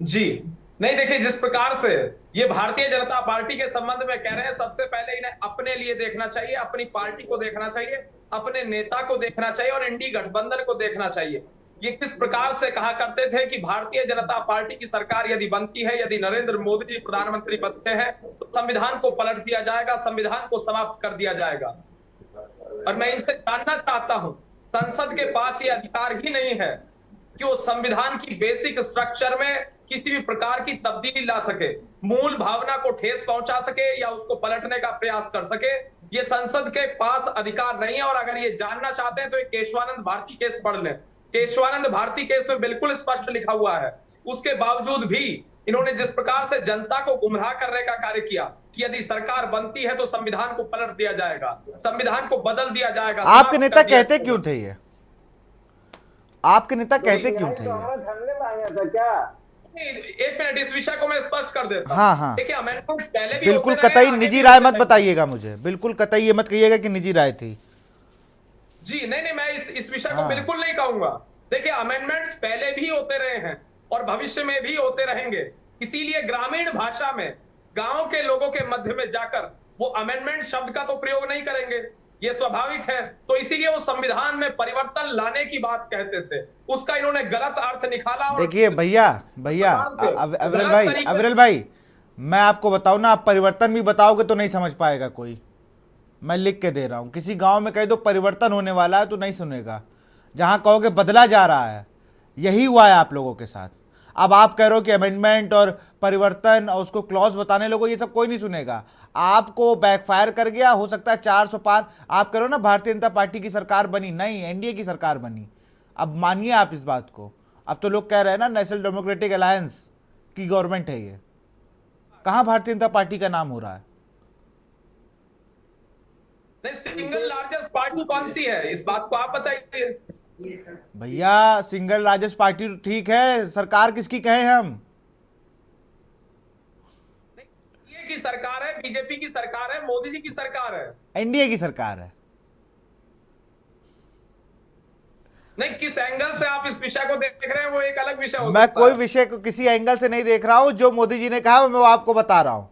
जी नहीं, देखिए जिस प्रकार से ये भारतीय जनता पार्टी के संबंध में कह रहे हैं, सबसे पहले इन्हें अपने लिए देखना चाहिए, अपनी पार्टी को देखना चाहिए, अपने नेता को देखना चाहिए और इंडी गठबंधन को देखना चाहिए। ये किस प्रकार से कहा करते थे कि भारतीय जनता पार्टी की सरकार यदि बनती है, यदि नरेंद्र मोदी जी प्रधानमंत्री बनते हैं तो संविधान को पलट दिया जाएगा, संविधान को समाप्त कर दिया जाएगा। और मैं इनसे जानना चाहता हूं, संसद के पास ये अधिकार ही नहीं है कि वो संविधान की बेसिक स्ट्रक्चर में किसी भी प्रकार की तब्दीली ला सके, मूल भावना को ठेस पहुंचा सके या उसको पलटने का प्रयास कर सके। ये संसद के पास अधिकार नहीं है। और अगर ये जानना चाहते हैं तो एक केशवानंद भारती केस पढ़ लें। केशवानंद भारती केस में बिल्कुल स्पष्ट लिखा हुआ है। उसके बावजूद भी इन्होंने जिस प्रकार से जनता को गुमराह करने का कार्य किया कि यदि सरकार बनती है तो संविधान को पलट दिया जाएगा, संविधान को बदल दिया जाएगा। आपके नेता कहते क्यों थे ये? आपके नेता कहते क्यों थे? हमने मांगा था क्या? एक मिनट, इस विषय को मैं स्पष्ट कर देता हूं। हाँ। देखिए अमेंडमेंट्स पहले भी बिल्कुल होते रहे, कतई आगे निजी भी राय होते मत बताइएगा मुझे, बिल्कुल कतई ये मत कहिएगा कि निजी राय थी। जी नहीं, मैं इस विषय को बिल्कुल नहीं कहूंगा। देखिए अमेंडमेंट्स पहले भी होते रहे हैं और भविष्य में भी होते रहेंगे। इसीलिए ग्रामीण भाषा में गांव के लोगों के मध्य में जाकर वो अमेंडमेंट शब्द का तो प्रयोग नहीं करेंगे, ये स्वाभाविक है। तो इसीलिए वो संविधान में परिवर्तन लाने की बात कहते थे, उसका इन्होंने गलत अर्थ निकाला। देखिए भैया अविरल भाई मैं आपको बताऊं ना, आप परिवर्तन भी बताओगे तो नहीं समझ पाएगा कोई। मैं लिख के दे रहा हूं, किसी गांव में कह दो परिवर्तन होने वाला है तो नहीं सुनेगा। जहां कहोगे बदला जा रहा है, यही हुआ है आप लोगों के साथ। अब आप कह रहे हो कि अमेंडमेंट और परिवर्तन और उसको क्लॉज बताने लोगों, ये सब कोई नहीं सुनेगा। आपको बैकफायर कर गया, हो सकता है 400 पार। आप कह रहे हो ना भारतीय जनता पार्टी की सरकार बनी, नहीं एनडीए की सरकार बनी। अब मानिए आप इस बात को। अब तो लोग कह रहे हैं ना नेशनल डेमोक्रेटिक अलायंस की गवर्नमेंट है ये। कहां भारतीय जनता पार्टी का नाम हो रहा है? सिंगल लार्जेस्ट पार्टी कौन सी है, इस बात को आप बताइए। भैया सिंगल लार्जेस्ट पार्टी ठीक है, सरकार किसकी कहे हम? एनडीए की सरकार है, बीजेपी की सरकार है, मोदी जी की सरकार है, एनडीए की सरकार है। नहीं, किस एंगल से आप इस विषय को देख रहे हैं वो एक अलग विषय हो मैं सकता कोई है। विषय को किसी एंगल से नहीं देख रहा हूं। जो मोदी जी ने कहा मैं वो आपको बता रहा हूं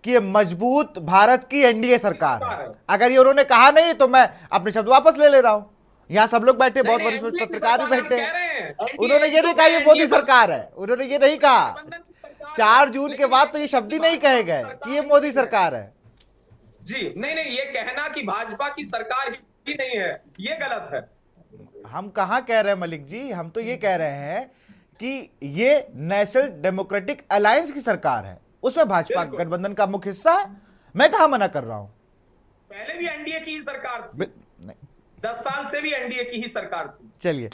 कि ये मजबूत भारत की एनडीए सरकार है। अगर ये उन्होंने कहा नहीं तो मैं अपने शब्द वापस ले रहे रहा हूं। यहाँ सब लोग बैठे, बहुत वरिष्ठ पत्रकार भी बैठे हैं। उन्होंने ये नहीं कहा ये मोदी सरकार है, उन्होंने ये नहीं कहा। 4 जून के बाद तो ये शब्द ही नहीं कहे गए कि ये मोदी सरकार है। जी नहीं, ये कहना कि भाजपा की सरकार ही नहीं है, ये गलत है। हम कहां कह रहे हैं मलिक जी, हम तो ये कह रहे हैं कि ये नेशनल डेमोक्रेटिक अलायंस की सरकार है, उसमें भाजपा गठबंधन का मुख्य हिस्सा है। मैं कहां मना कर रहा हूं? पहले भी एनडीए की ही सरकार थी, 10 साल से भी एनडीए की ही सरकार थी। चलिए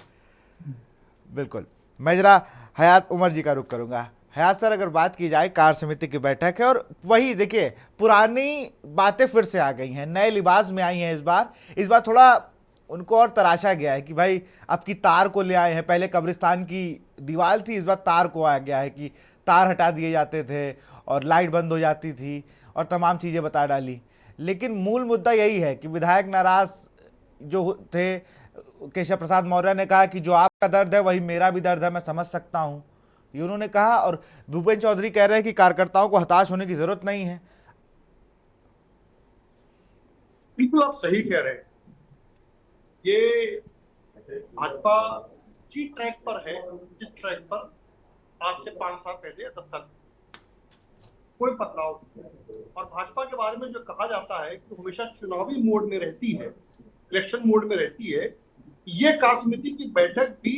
बिल्कुल, मैं जरा हयात उमर जी का रुख करूंगा। हयात सर, अगर बात की जाए कार्य समिति की बैठक है और वही देखिए पुरानी बातें फिर से आ गई हैं, नए लिबास में आई हैं। इस बार थोड़ा उनको और तराशा गया है कि भाई अब की तार को ले आए हैं। पहले कब्रिस्तान की दीवार थी, इस बार तार को आ गया है कि तार हटा दिए जाते थे और लाइट बंद हो जाती थी और तमाम चीज़ें बता डाली। लेकिन मूल मुद्दा यही है कि विधायक नाराज जो थे, केशव प्रसाद मौर्य ने कहा कि जो आपका दर्द है वही मेरा भी दर्द है, मैं समझ सकता हूँ। ये उन्होंने कहा। और भूपेंद्र चौधरी कह रहे हैं कि कार्यकर्ताओं को हताश होने की जरूरत नहीं है। बिल्कुल आप सही कह रहे हैं। ये भाजपा उसी ट्रैक पर है जिस ट्रैक पर आज से 5 साल पहले या 10 साल कोई बदलाव नहीं। और भाजपा के बारे में जो कहा जाता है कि हमेशा चुनावी मोड में रहती है, इलेक्शन मोड में रहती है, ये कार्य समिति की बैठक भी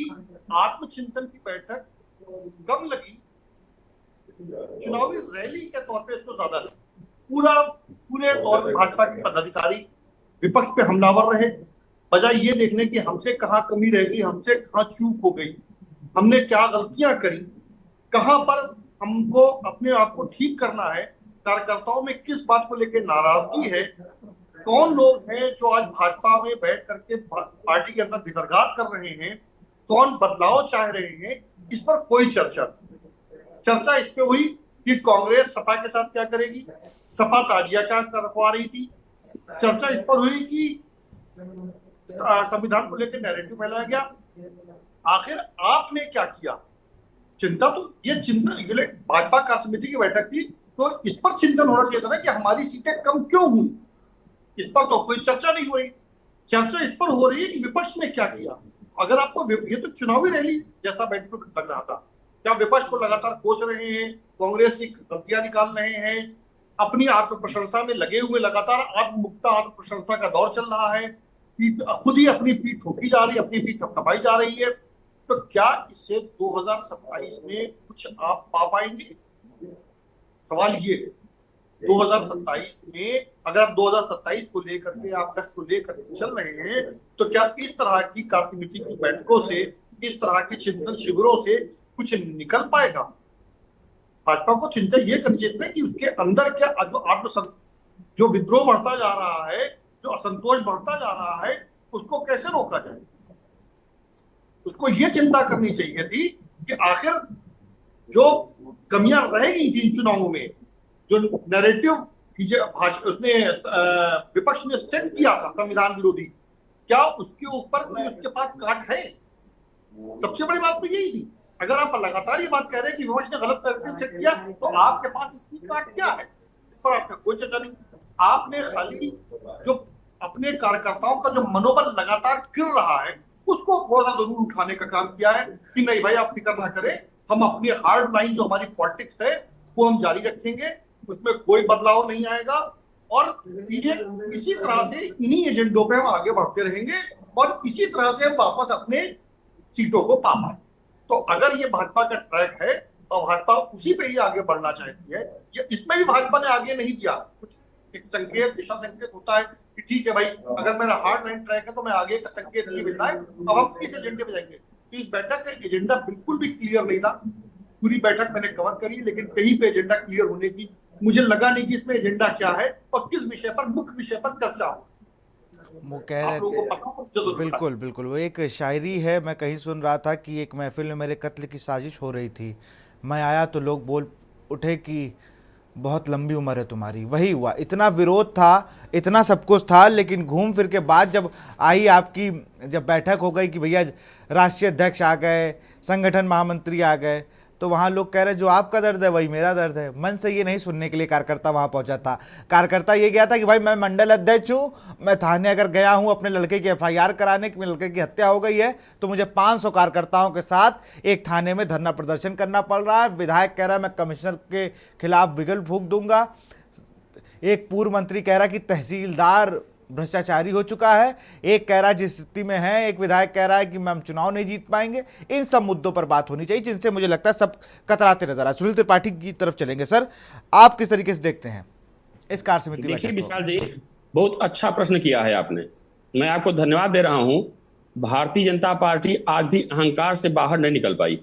आत्मचिंतन की बैठक कम लगी, चुनावी रैली के तौर पे इसको ज्यादा लगा। पूरे तौर पे भाजपा के पदाधिकारी विपक्ष पे हमलावर रहे, बजाय ये देखने की हमसे कहाँ कमी रह गई, हमसे कहाँ चूक हो गई, हमने क्या गलतियां करी, कहाँ पर हमको अपने आप को ठीक करना है, कार्यकर्ताओं में किस बात को लेकर नाराजगी है, कौन लोग हैं जो आज भाजपा में बैठ करके पार्टी के अंदर भितरघात कर रहे हैं, कौन बदलाव चाह रहे हैं, इस पर कोई चर्चा इस पे हुई कि कांग्रेस सपा के साथ क्या करेगी, सपा ताजिया क्या करवा रही थी। चर्चा इस पर हुई कि संविधान को लेकर नैरेटिव फैलाया गया। आखिर आपने क्या किया? चिंता तो ये भाजपा कार्य समिति की बैठक थी, तो इस पर चिंतन होना चाहिए था ना कि हमारी सीटें कम क्यों हुई। इस पर तो कोई चर्चा नहीं हो रही। चर्चा इस पर हो रही है कि विपक्ष ने क्या किया। अगर आपको ये तो चुनावी रैली जैसा बैठक लग रहा था, क्या विपक्ष को लगातार कोस रहे हैं, कांग्रेस की गलतियां निकाल रहे हैं, अपनी आत्म प्रशंसा में लगे हुए, लगातार आत्म प्रशंसा का दौर चल रहा है, खुद ही अपनी पीठ ठोकी जा रही है, अपनी पीठ थपथपाई जा रही है। तो क्या इससे 2027 में कुछ आप पा पाएंगे? सवाल ये है 2027 में अगर आप 2027 को लेकर के आप लक्ष्य को लेकर के चल रहे हैं, तो क्या इस तरह की कार्य समिति की बैठकों से, इस तरह के चिंतन शिविरों से कुछ निकल पाएगा? भाजपा को चिंता ये करनी चाहिए कि उसके अंदर क्या जो विद्रोह बढ़ता जा रहा है, जो असंतोष बढ़ता जा रहा है, उसको कैसे रोका जाए। उसको ये चिंता करनी चाहिए थी कि आखिर जो कमियां रहेगी जिन चुनावों में, जो नैरेटिव उसने विपक्ष ने सेट किया था संविधान विरोधी, क्या उसके ऊपर कोई उसके पास काट है? सबसे बड़ी बात तो यही थी। अगर आप लगातार ये बात कह रहे हैं कि विपक्ष ने गलत नैरेटिव सेट किया, तो आपके पास इसकी काट क्या है? इस पर आपने कोई चर्चा नहीं। आपने खाली जो अपने कार्यकर्ताओं का जो मनोबल लगातार गिर रहा है, उसको थोड़ा सा जरूर उठाने का काम किया है कि नहीं भाई आप फिक्र ना करें, हम अपनी हार्ड लाइन जो हमारी पॉलिटिक्स है वो हम जारी रखेंगे, उसमें कोई बदलाव नहीं आएगा और इसी तरह से इन्हीं एजेंडों पे हम आगे बढ़ते रहेंगे और इसी तरह से हम वापस अपने सीटों को पा पाए। तो अगर ये भाजपा का ट्रैक है और भाजपा उसी पे ही आगे बढ़ना चाहती है, ये इसमें भी भाजपा ने आगे नहीं दिया कुछ, एक संकेत, दिशा संकेत होता है कि ठीक है भाई अगर मेरा हार्ड लाइन ट्रैक है तो मैं आगे का संकेत नहीं मिल रहा है, अब हम किस एजेंडे पे जाएंगे। तो इस बैठक का एजेंडा बिल्कुल भी क्लियर नहीं था। पूरी बैठक मैंने कवर करी, लेकिन कहीं पे एजेंडा क्लियर होने की मुझे लगा नहीं कि इसमें एजेंडा क्या है और किस विषय पर, मुख्य विषय पर चर्चा हो। वो कह रहे थे, बिल्कुल बिल्कुल, वो एक शायरी है, मैं कहीं सुन रहा था कि एक महफिल में मेरे कत्ल की साजिश हो रही थी, मैं आया तो लोग बोल उठे कि बहुत लंबी उम्र है तुम्हारी। वही हुआ, इतना विरोध था, इतना सब कुछ था, लेकिन घूम फिर के बाद जब आई आपकी, जब बैठक हो गई कि भैया राष्ट्रीय अध्यक्ष आ गए, संगठन महामंत्री आ गए, तो वहाँ लोग कह रहे जो आपका दर्द है वही मेरा दर्द है। मन से ये नहीं सुनने के लिए कार्यकर्ता वहाँ पहुँचा था। कार्यकर्ता ये गया था कि भाई मैं मंडल अध्यक्ष हूँ, मैं थाने अगर गया हूँ अपने लड़के की FIR कराने कि मेरे लड़के की हत्या हो गई है, तो मुझे 500 कार्यकर्ताओं के साथ एक थाने में धरना प्रदर्शन करना पड़ रहा है। विधायक कह रहा है मैं कमिश्नर के खिलाफ बिगल फूंक दूंगा। एक पूर्व मंत्री कह रहा कि तहसीलदार भ्रष्टाचारी हो चुका है। एक कह रहा है जिस स्थिति में है, एक विधायक कह रहा है कि हम चुनाव नहीं जीत पाएंगे। इन सब मुद्दों पर बात होनी चाहिए जिनसे मुझे लगता है सब कतराते नजर आए। सुनील त्रिपाठी की तरफ चलेंगे। सर, आप किस तरीके से देखते हैं इस कार्य समिति? देखिए विशाल जी, बहुत अच्छा प्रश्न किया है आपने, मैं आपको धन्यवाद दे रहा हूं। भारतीय जनता पार्टी आज भी अहंकार से बाहर नहीं निकल पाई।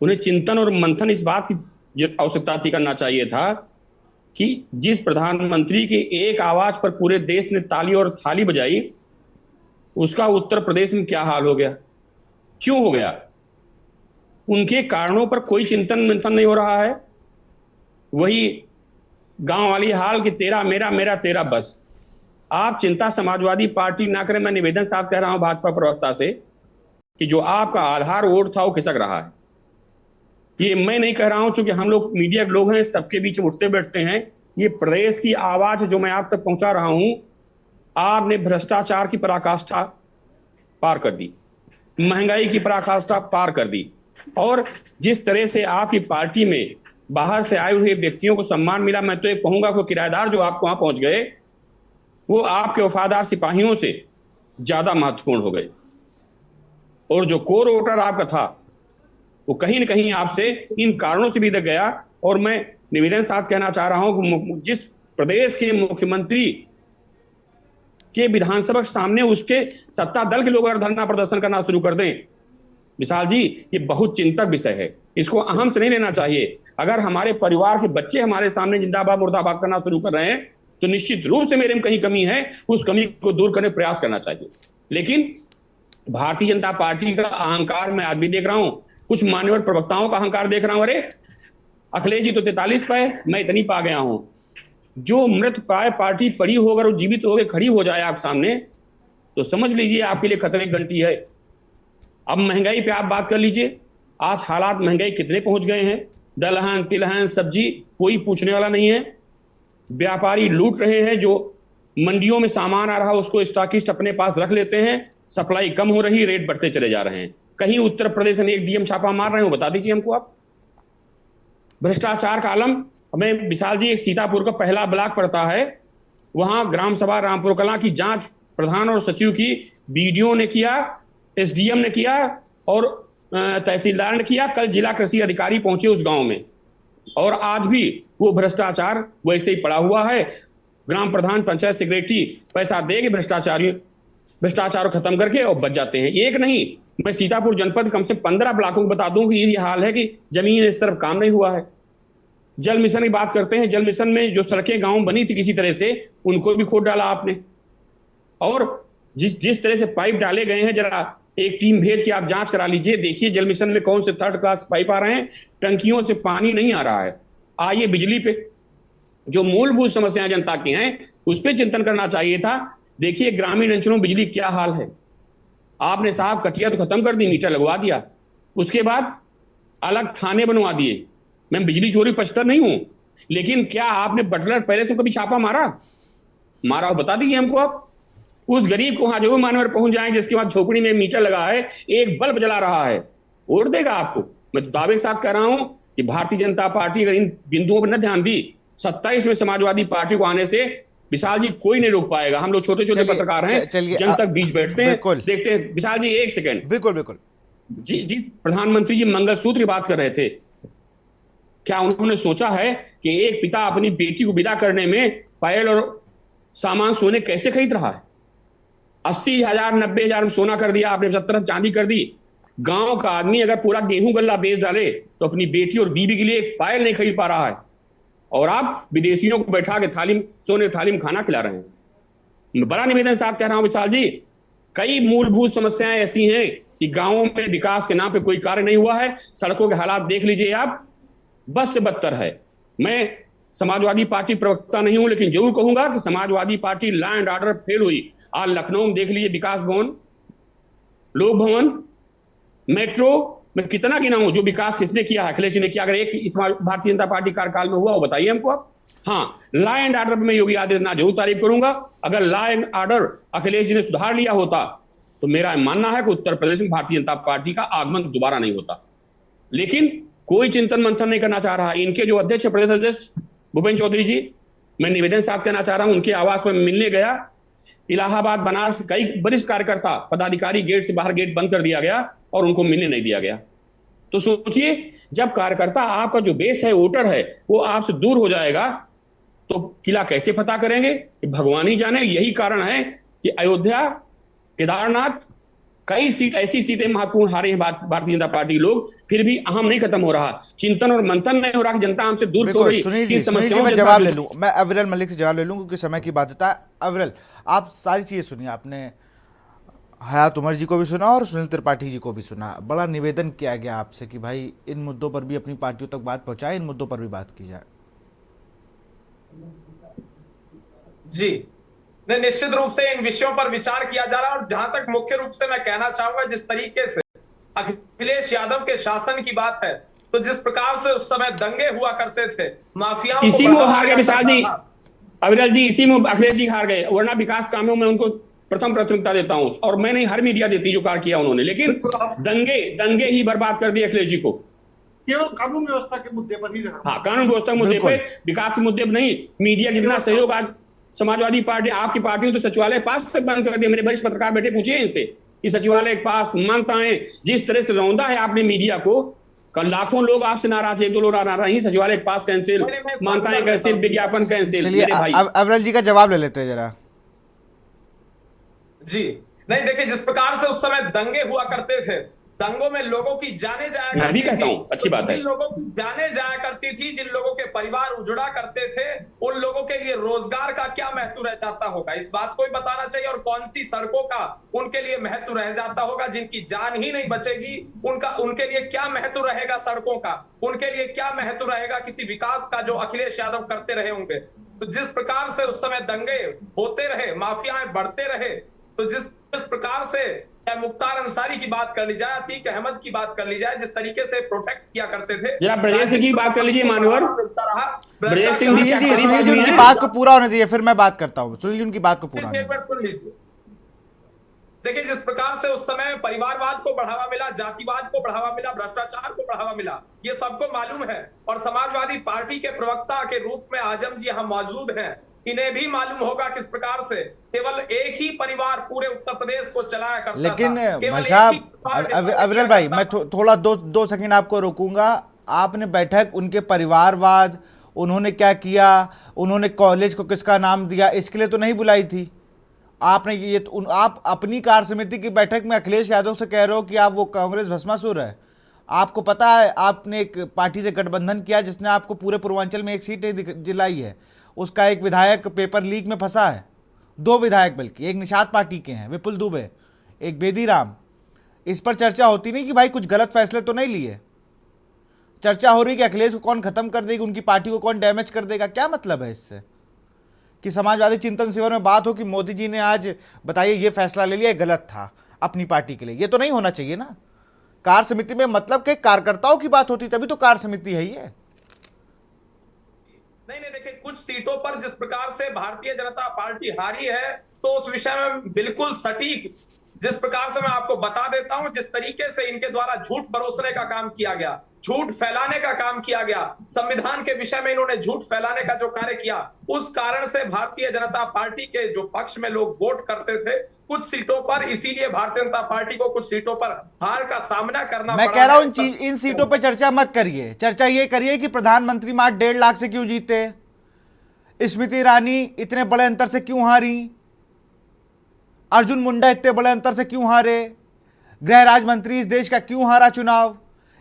उन्हें चिंतन और मंथन इस बात की आवश्यकता थी, करना चाहिए था कि जिस प्रधानमंत्री के एक आवाज पर पूरे देश ने ताली और थाली बजाई, उसका उत्तर प्रदेश में क्या हाल हो गया, क्यों हो गया? उनके कारणों पर कोई चिंतन मंथन नहीं हो रहा है। वही गांव वाली हाल कि तेरा मेरा मेरा तेरा बस। आप चिंता समाजवादी पार्टी ना करें। मैं निवेदन साथ कह रहा हूं भाजपा प्रवक्ता से कि जो आपका आधार वोट था वो खिसक रहा है। ये मैं नहीं कह रहा हूं, चूंकि हम लोग मीडिया के लोग हैं, सबके बीच उठते बैठते हैं। ये प्रदेश की आवाज जो मैं आप तक पहुंचा रहा हूं, आपने भ्रष्टाचार की पराकाष्ठा पार कर दी, महंगाई की पराकाष्ठा पार कर दी, और जिस तरह से आपकी पार्टी में बाहर से आए हुए व्यक्तियों को सम्मान मिला, मैं तो एक कहूंगा कि किराएदार जो आपको वहां पहुंच गए वो आपके वफादार सिपाहियों से ज्यादा महत्वपूर्ण हो गए, और जो कोर वोटर आपका था वो कहीं न कहीं आपसे इन कारणों से भी दब गया। और मैं निवेदन साथ कहना चाह रहा हूं कि जिस प्रदेश के मुख्यमंत्री के विधानसभा के सामने उसके सत्ता दल के लोग अगर धरना प्रदर्शन करना शुरू कर दें, विशाल जी, ये बहुत चिंतक विषय है, इसको अहम से नहीं लेना चाहिए। अगर हमारे परिवार के बच्चे हमारे सामने जिंदाबाद मुर्दाबाद करना शुरू कर रहे हैं तो निश्चित रूप से मेरे में कहीं कमी है, उस कमी को दूर करने का प्रयास करना चाहिए। लेकिन भारतीय जनता पार्टी का अहंकार मैं आज भी देख रहा हूं, कुछ मान्यवर प्रवक्ताओं का अहंकार देख रहा हूं। अरे अखिलेश जी तो 43 पे, मैं इतनी पा गया हूं। जो मृत प्राय पार्टी पड़ी होकर और जीवित होकर खड़ी हो जाए आप सामने, तो समझ लीजिए आपके लिए खतरे की घंटी है। अब महंगाई पे आप बात कर लीजिए, आज हालात महंगाई कितने पहुंच गए हैं, दलहन तिलहन सब्जी कोई पूछने वाला नहीं है। व्यापारी लूट रहे हैं, जो मंडियों में सामान आ रहा है उसको स्टॉकिस्ट अपने पास रख लेते हैं, सप्लाई कम हो रही, रेट बढ़ते चले जा रहे हैं। कहीं उत्तर प्रदेश में एक डीएम छापा मार रहे हो, बता दीजिए हमको आप। भ्रष्टाचार का आलम हमें विशाल जी, एक सीतापुर का पहला ब्लॉक पड़ता है, वहां ग्राम सभा रामपुर कला की जांच प्रधान और सचिव की बीडीओ ने किया, एसडीएम ने किया और तहसीलदार ने किया। कल जिला कृषि अधिकारी पहुंचे उस गांव में, और आज भी वो भ्रष्टाचार वैसे ही पड़ा हुआ है। ग्राम प्रधान पंचायत सेक्रेटरी पैसा देके भ्रष्टाचार खत्म करके और बच जाते हैं। एक नहीं, मैं सीतापुर जनपद कम से 15 ब्लॉकों को बता दूं कि ये हाल है कि जमीन इस तरफ काम नहीं हुआ है। जल मिशन की बात करते हैं, जल मिशन में जो सड़कें गांव बनी थी किसी तरह से, उनको भी खोद डाला आपने। और जिस तरह से पाइप डाले गए हैं, जरा एक टीम भेज के आप जांच करा लीजिए, देखिए जल मिशन में कौन से 3rd क्लास पाइप आ रहे हैं, टंकियों से पानी नहीं आ रहा है। आइए बिजली पे, जो मूलभूत समस्याएं जनता की हैं उस पर चिंतन करना चाहिए था। देखिए ग्रामीण अंचलों में बिजली क्या हाल है। आपने साहब कटिया तो खत्म कर दी, मीटर लगवा दिया, उसके बाद अलग थाने बनवा दिए। मैं बिजली चोरी पचतर नहीं हूं, लेकिन क्या आपने बटलर पैलेस में कभी छापा मारा हो, बता दीजिए हमको आप। उस गरीब को वहां जो मानवर पहुंच जाए जिसके बाद झोपड़ी में मीटर लगा है, एक बल्ब जला रहा है, वोट देगा आपको। मैं दावे के साथ कह रहा हूं कि भारतीय जनता पार्टी अगर इन बिंदुओं पर न ध्यान दी, 27 में समाजवादी पार्टी को आने से विशाल जी कोई नहीं रोक पाएगा। हम लोग छोटे छोटे पत्रकार हैं, जन तक बीच बैठते हैं, देखते हैं। विशाल जी एक सेकंड, बिल्कुल जी प्रधानमंत्री जी मंगलसूत्र की बात कर रहे थे, क्या उन्होंने सोचा है कि एक पिता अपनी बेटी को विदा करने में पायल और सामान सोने कैसे खरीद रहा है? 80,000 90,000 में सोना कर दिया आपने, 70 चांदी कर दी। गांव का आदमी अगर पूरा गेहूं गल्ला बेच डाले तो अपनी बेटी और बीवी के लिए एक पायल नहीं खरीद पा रहा है, और आप विदेशियों को बैठा के सोने थाली में खाना खिला रहे हैं। बड़ा निवेदन साहब कह रहा हूं विशाल जी, कई मूलभूत समस्याएं ऐसी हैं कि गांवों में विकास के नाम पे कोई कार्य नहीं हुआ है। सड़कों के हालात देख लीजिए आप, बस से बदतर है। मैं समाजवादी पार्टी प्रवक्ता नहीं हूं, लेकिन जरूर कहूंगा कि Samajwadi party law and order fail हुई। आज लखनऊ में देख लीजिए, विकास भवन, लोक भवन, मेट्रो में कितना गिनाऊं जो विकास किसने किया है? अखिलेश जी ने किया। अगर एक इस भारतीय जनता पार्टी कार्यकाल में हुआ हो बताइए हमको आप। हाँ, लॉ एंड ऑर्डर में योगी आदित्यनाथ जरूर तारीफ करूंगा। अगर law and order Akhilesh ji ने सुधार लिया होता तो मेरा मानना है कि उत्तर प्रदेश में भारतीय जनता पार्टी का आगमन दोबारा नहीं होता। लेकिन कोई चिंतन मंथन नहीं करना चाह रहा। इनके जो अध्यक्ष, प्रदेश अध्यक्ष भूपेन्द्र चौधरी जी, मैं निवेदन साथ कहना चाह रहा हूं, उनके आवास में मिलने गया। इलाहाबाद बनारस कई वरिष्ठ कार्यकर्ता पदाधिकारी गेट से बाहर गेट बंद कर दिया गया और उनको मिलने नहीं दिया गया। तो सोचिए, जब कार्यकर्ता आपका जो बेस है, वोटर है, वो आपसे दूर हो जाएगा तो किला कैसे फतह करेंगे? भगवान ही जाने। यही कारण है कि अयोध्या, केदारनाथ, कई सीट ऐसी सीटें महत्वपूर्ण हारे हैं भारतीय जनता पार्टी लोग, फिर भी अहम नहीं खत्म हो रहा, चिंतन और मंथन नहीं हो रहा कि जनता हमसे दूर क्यों रही। सुनील जी मैं जवाब ले लूं, मैं अविरल मलिक से जवाब ले लूं क्योंकि समय की बाध्यता है। अविरल, आप सारी चीजें सुनिए, आपने हयात उमर जी को भी सुना और सुनील त्रिपाठी जी को भी सुना। बड़ा निवेदन किया गया आपसे कि भाई इन मुद्दों पर भी अपनी पार्टियों तक बात पहुंचाए, इन मुद्दों पर भी बात की जाए। जी नहीं, निश्चित रूप से इन विषयों पर विचार किया जा रहा है। और जहां तक मुख्य रूप से मैं कहना चाहूंगा, जिस तरीके से अखिलेश यादव के शासन की बात है, तो जिस प्रकार से उस समय दंगे हुआ करते थे, माफियाओं इसी को में वो हार गए बढ़ावा विशाल जी, मिला करता था। अविरल जी, इसी में अखिलेश जी हार गए, वरना विकास कामों में उनको प्रथम प्राथमिकता देता हूं, और मैं नहीं हर मीडिया देती जो कार्य किया उन्होंने, लेकिन दंगे ही बर्बाद कर दिए अखिलेश जी को। केवल कानून व्यवस्था के मुद्दे पर ही रहा। हाँ, कानून व्यवस्था के मुद्दे पे, विकास के मुद्दे पर नहीं। मीडिया कितना सहयोग, आज समाजवादी पार्टी, आपकी पार्टी ने तो सचिवालय पास तक बंद कर दिया। मेरे वरिष्ठ पत्रकार बैठे, पूछिए इनसे कि सचिवालय के पास मांगताएं जिस तरह से रौंदा है आपने मीडिया को, कल लाखों लोग आपसे नाराज है, 2 लोग नाराज नहीं, सचिवालय के पास कैंसिल, मांगताएं कैंसिल, विज्ञापन कैंसिल। चलिए अविरल जी का जवाब ले लेते हैं जरा। जी नहीं, देखिए जिस प्रकार से उस समय दंगे हुआ करते थे, दंगों में लोगों की जाने जाया करती थी। मैं भी कहता हूं, अच्छी बात है। जिन लोगों की जाने जाया करती थी, जिन लोगों के परिवार उजड़ा करते थे, उन लोगों के लिए रोजगार का क्या महत्व रह जाता होगा, इस बात को भी बताना चाहिए। और कौन सी सड़कों का उनके लिए महत्व रह जाता होगा, जिनकी जान ही नहीं बचेगी, उनके लिए क्या महत्व रहेगा सड़कों का, उनके लिए क्या महत्व रहेगा किसी विकास का जो अखिलेश यादव करते रहे होंगे। तो जिस प्रकार से उस समय दंगे होते रहे, माफियाएं बढ़ते रहे, तो जिस प्रकार से चाहे मुख्तार अंसारी की बात कर ली जाए, अतीक अहमद की बात कर ली जाए, जिस तरीके से प्रोटेक्ट किया करते थे, जरा ब्रजेश सिंह की बात कर लीजिए मानवर। ब्रजेश सिंह सुनील जी उनकी बात को पूरा होना चाहिए, फिर मैं बात करता हूँ। सुनील जी उनकी बात को पूरा सुन लीजिए। देखिए जिस प्रकार से उस समय परिवारवाद को बढ़ावा मिला, जातिवाद को बढ़ावा मिला, भ्रष्टाचार को बढ़ावा मिला, ये सबको मालूम है। और समाजवादी पार्टी के प्रवक्ता के रूप में आजम जी यहाँ मौजूद हैं, इन्हें भी मालूम होगा किस प्रकार से केवल एक ही परिवार पूरे उत्तर प्रदेश को चलाया करता था। लेकिन भाई साहब, अविरल भाई, मैं थोड़ा दो सेकंड आपको रोकूंगा। आपने बैठक उनके परिवारवाद, उन्होंने क्या किया, उन्होंने कॉलेज को किसका नाम दिया, इसके लिए तो नहीं बुलाई थी आपने। ये तो आप अपनी कार्य समिति की बैठक में अखिलेश यादव से कह रहे हो कि आप वो कांग्रेस भस्मासुर है। आपको पता है आपने एक पार्टी से गठबंधन किया जिसने आपको पूरे पूर्वांचल में एक सीट दिलाई है, उसका एक विधायक पेपर लीक में फंसा है, 2 विधायक बल्कि, एक निषाद पार्टी के हैं विपुल दुबे, एक बेदीराम। इस पर चर्चा होती नहीं कि भाई कुछ गलत फैसले तो नहीं लिए, चर्चा हो रही कि अखिलेश को कौन खत्म कर देगा, उनकी पार्टी को कौन डैमेज कर देगा। क्या मतलब है इससे कि समाजवादी चिंतन शिविर में बात हो कि मोदी जी ने आज बताइए ये फैसला ले लिया, गलत था अपनी पार्टी के लिए। ये तो नहीं होना चाहिए ना। कार्य समिति में मतलब के कार्यकर्ताओं की बात होती, तभी तो कार्य समिति है ये। नहीं देखिए, कुछ सीटों पर जिस प्रकार से भारतीय जनता पार्टी हारी है, तो उस विषय में बिल्कुल सटीक जिस प्रकार से मैं आपको बता देता हूं, जिस तरीके से इनके द्वारा झूठ परोसने का काम किया गया, झूठ फैलाने का काम किया गया, संविधान के विषय में इन्होंने झूठ फैलाने का जो कार्य किया, उस कारण से भारतीय जनता पार्टी के जो पक्ष में लोग वोट करते थे कुछ सीटों पर, इसीलिए भारतीय जनता पार्टी को कुछ सीटों पर हार का सामना करना मैं कह रहा हूं इन सीटों पर चर्चा मत करिए, चर्चा ये करिए कि प्रधानमंत्री मात्र 1.5 लाख से क्यों जीते, स्मृति ईरानी इतने बड़े अंतर से क्यों हारी, अर्जुन मुंडा इतने बड़े अंतर से क्यों हारे, गृह राज्य मंत्री इस देश का क्यों हारा चुनाव।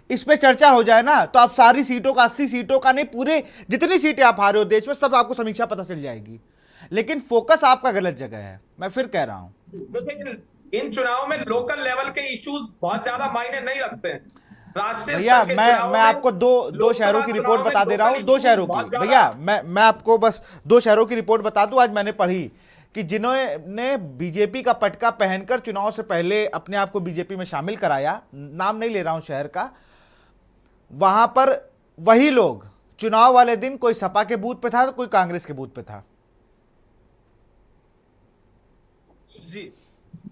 इस पे चर्चा हो जाए ना तो आप सारी सीटों का, 80 सीटों का नहीं, पूरे जितनी सीटें आप हारे हो देश में, सब आपको समीक्षा पता चल जाएगी। लेकिन फोकस आपका गलत जगह है, मैं फिर कह रहा हूं। इन चुनाव में लोकल लेवल के इश्यूज बहुत ज्यादा मायने नहीं रखते हैं। राष्ट्रीय भैया मैं आपको दो शहरों की रिपोर्ट बता दे रहा हूं, 2 शहरों की। भैया मैं आपको बस 2 शहरों की रिपोर्ट बता दूं, आज मैंने पढ़ी कि जिन्होंने बीजेपी का पटका पहनकर चुनाव से पहले अपने आप को बीजेपी में शामिल कराया, नाम नहीं ले रहा हूं शहर का, वहां पर वही लोग चुनाव वाले दिन कोई सपा के बूथ पे था तो कोई कांग्रेस के बूथ पे था। जी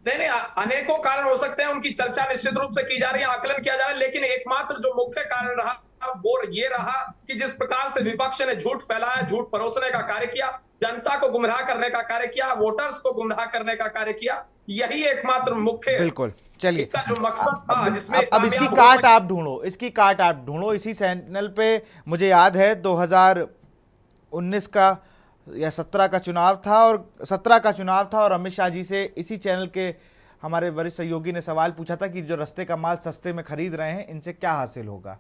नहीं अनेकों कारण हो सकते हैं, उनकी चर्चा निश्चित रूप से की जा रही है, आकलन किया जा रहा है, लेकिन एकमात्र जो मुख्य कारण रहा वो ये रहा कि जिस प्रकार से विपक्ष ने झूठ फैलाया, झूठ परोसने का कार्य किया, जनता को गुमराह करने का कार्य किया, वोटर्स को गुमराह करने का कार्य किया, यही एकमात्र मुख्य बिल्कुल। चलिए जो मकसद था जिसमें अब इसकी काट आप ढूंढो, इसकी काट आप ढूंढो। इसी चैनल पे मुझे याद है 2019 का या 17 का चुनाव था, और 17 का चुनाव था, और अमित शाह जी से इसी चैनल के हमारे वरिष्ठ सहयोगी ने सवाल पूछा था कि जो रस्ते का माल सस्ते में खरीद रहे हैं इनसे क्या हासिल होगा।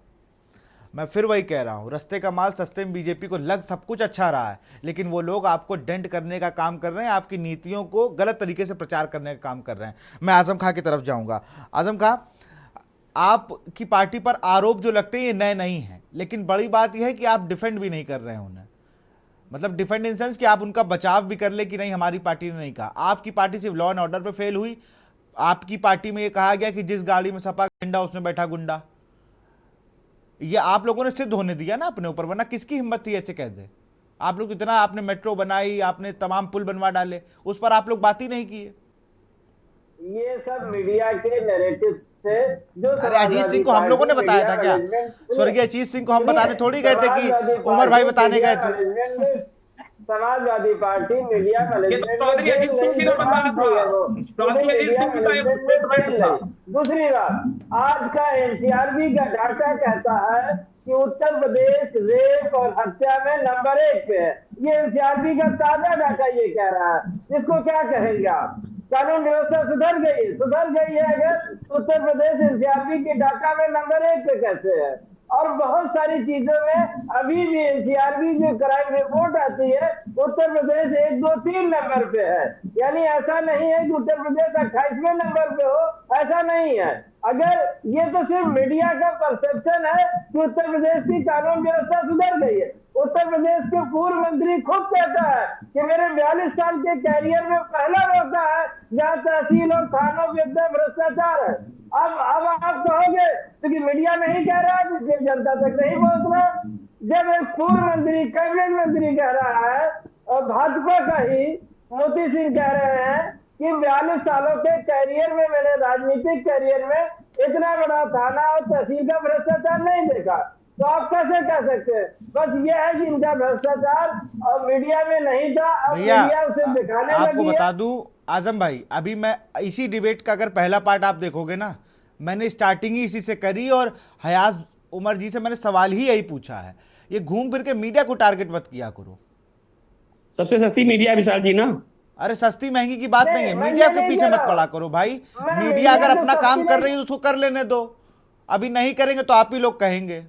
मैं फिर वही कह रहा हूं, रस्ते का माल सस्ते में बीजेपी को लग सब कुछ अच्छा रहा है, लेकिन वो लोग आपको डेंट करने का काम कर रहे हैं, आपकी नीतियों को गलत तरीके से प्रचार करने का काम कर रहे हैं। मैं आजम खां की तरफ जाऊंगा। आजम खां, आपकी पार्टी पर आरोप जो लगते हैं ये नए नहीं हैं, लेकिन बड़ी बात यह है कि आप डिफेंड भी नहीं कर रहे हैं उन्हें, मतलब डिफेंड इन सेंस कि आप उनका बचाव भी कर ले कि नहीं हमारी पार्टी ने नहीं कहा। आपकी पार्टी सिर्फ लॉ एंड ऑर्डर पे फेल हुई। आपकी पार्टी में ये कहा गया कि जिस गाड़ी में सपा का झंडा उसमें बैठा गुंडा। ये आप लोगों ने सिद्ध होने दिया ना अपने ऊपर, वरना किसकी हिम्मत थी ऐसे कह दे। आप लोग इतना, आपने मेट्रो बनाई, आपने तमाम पुल बनवा डाले, उस पर आप लोग बात ही नहीं किए। ये सब मीडिया के नैरेटिव्स थे जो अरे अजीत सिंह को हम लोगों ने बताया था क्या? स्वर्गीय अजीत सिंह को हम बताने थोड़ी गए थे कि उमर भाई बताने गए थे। समाजवादी पार्टी मीडिया दूसरी बात, आज का एनसीआरबी का डाटा कहता है कि उत्तर प्रदेश रेप और हत्या में नंबर 1 पे है। ये एनसीआरबी का ताजा डाटा ये कह रहा है। इसको क्या कहेंगे आप? कानून व्यवस्था सुधर गई है अगर उत्तर प्रदेश एनसीआरबी के डाटा में नंबर 1 पे कैसे है? और बहुत सारी चीजों में अभी भी एनसीआरबी जो क्राइम रिपोर्ट आती है उत्तर प्रदेश 1, 2, 3 नंबर पे है। यानी ऐसा नहीं है कि उत्तर प्रदेश 28वें नंबर पे हो, ऐसा नहीं है। अगर ये तो सिर्फ मीडिया का परसेप्शन है कि उत्तर प्रदेश की कानून व्यवस्था सुधर गई है। उत्तर प्रदेश के पूर्व मंत्री खुद कहता है कि मेरे 42 साल के कैरियर में पहला मौका है जहां तहसील और थानों के अंदर भ्रष्टाचार है। अब आप कहोगे क्योंकि मीडिया नहीं कह रहा, जिससे जनता तक नहीं पहुंच रहा। जब एक पूर्व मंत्री, कैबिनेट मंत्री कह रहा है और भाजपा का ही मोती सिंह कह रहे हैं कि 42 सालों के कैरियर में, मेरे राजनीतिक कैरियर में इतना बड़ा थाना और तहसील का भ्रष्टाचार नहीं देखा, तो आप कैसे कह सकते हैं? बस ये है कि इनका भ्रष्टाचार और मीडिया में नहीं था, अब मीडिया उसे दिखाने लगी है। आपको बता दूं आजम भाई, अभी मैं इसी डिबेट का अगर पहला पार्ट आप देखोगे ना, मैंने स्टार्टिंग ही इसी से करी और हयाज उमर जी से मैंने सवाल ही यही पूछा है। ये घूम फिर के मीडिया को टारगेट मत किया करो। सबसे सस्ती मीडिया विशाल जी ना। अरे सस्ती महंगी की बात नहीं है, मीडिया के पीछे मत पड़ा करो भाई। मीडिया अगर अपना काम कर रही है उसको कर लेने दो, अभी नहीं करेंगे तो आप ही लोग कहेंगे।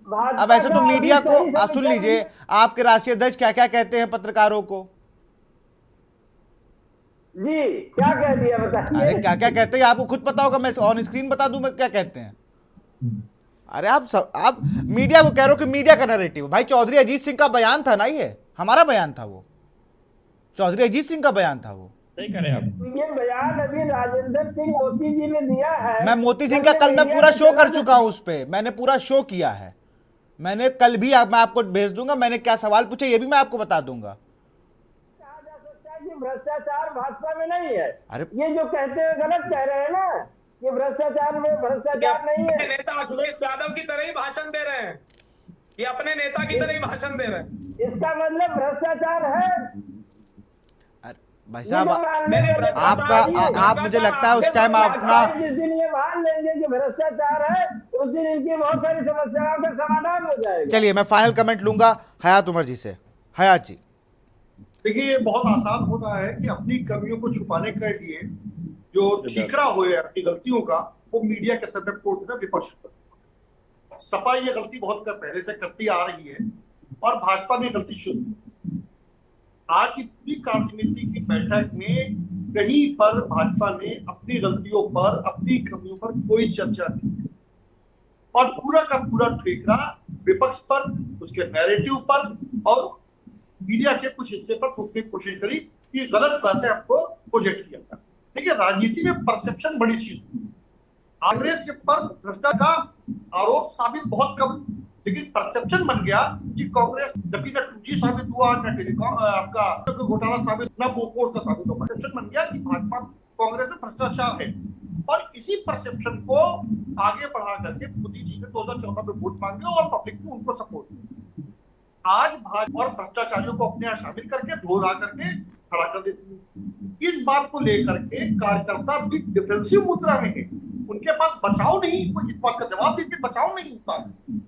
अब ऐसे तो मीडिया को आप सुन लीजिए, आपके राष्ट्रीय अध्यक्ष क्या क्या कहते हैं पत्रकारों को जी, क्या कह दिया बताइए। अरे क्या क्या कहते हैं आपको खुद पता होगा, मैं ऑन स्क्रीन बता दूं मैं क्या कहते हैं। अरे आप मीडिया को कह रहे हो कि मीडिया का नैरेटिव। भाई चौधरी अजीत सिंह का बयान था ना, ये हमारा बयान था, वो चौधरी अजीत सिंह का बयान था। वो सही कह रहे हैं आप। ये बयान अभी राजेंद्र सिंह मोती जी ने दिया है। मैं मोती सिंह का कल मैं पूरा शो कर चुका हूं, उस पे मैंने पूरा शो किया है। मैंने कल भी मैं आपको भेज दूंगा, मैंने क्या सवाल पूछे ये भी मैं आपको बता दूंगा। कहा जा सकता है कि भ्रष्टाचार भाजपा में नहीं है। अरे ये जो कहते हैं गलत कह रहे हैं ना, ये भ्रष्टाचार में भ्रष्टाचार नहीं है। नेता अखिलेश यादव की तरह ही भाषण दे रहे हैं, ये अपने नेता की तरह ही भाषण दे रहे हैं। इसका मतलब भ्रष्टाचार है। भाई साहब आप मुझे लगता है उस टाइम अपना जिस दिन ये मान लेंगे कि भ्रष्टाचार है, उस दिन इनकी बहुत सारी समस्याओं का समाधान हो जाएगा। चलिए मैं फाइनल कमेंट लूंगा हयात उमर जी से। हयात जी, देखिए ये बहुत आसान होता है कि अपनी कमियों को छुपाने के लिए जो ठीकरा हुए अपनी गलतियों का, वो मीडिया के सर पे फोड़ देना विपक्ष पर। सपा ये गलती बहुत पहले से करती आ रही है और भाजपा ने गलती शुरू। आज की पूरी कार्य समिति की बैठक में कहीं पर भाजपा ने अपनी गलतियों पर, अपनी कमियों पर कोई चर्चा नहीं की और पूरा का पूरा ठेकरा विपक्ष पर, उसके नैरेटिव पर और मीडिया के कुछ हिस्से पर थोपने की कोशिश करी कि गलत तरह से आपको प्रोजेक्ट किया था। देखिए राजनीति में परसेप्शन बड़ी चीज है। कांग्रेस के पर भ्रष्टाचार का आरोप साबित बहुत कम, लेकिन परसेप्शन बन गया कि कांग्रेस, जबकि न 2G साबित हुआ, न टेलीकॉम आपका घोटाला साबित, न बोफोर्स का साबित हुआ। परसेप्शन बन गया कि भाजपा कांग्रेस में भ्रष्टाचार है और इसी परसेप्शन को आगे बढ़ा करके मोदी जी ने 2014 में वोट मांगे और पब्लिक ने उनको सपोर्ट किया। आज भाजपा और भ्रष्टाचारियों को अपने यहाँ शामिल करके धोला करके खड़ा कर देती है। इस बात को लेकर के कार्यकर्ता भी डिफेंसिव मुद्रा में है, उनके पास बचाव नहीं, कोई इस बात का जवाब देकर बचाव नहीं होता है।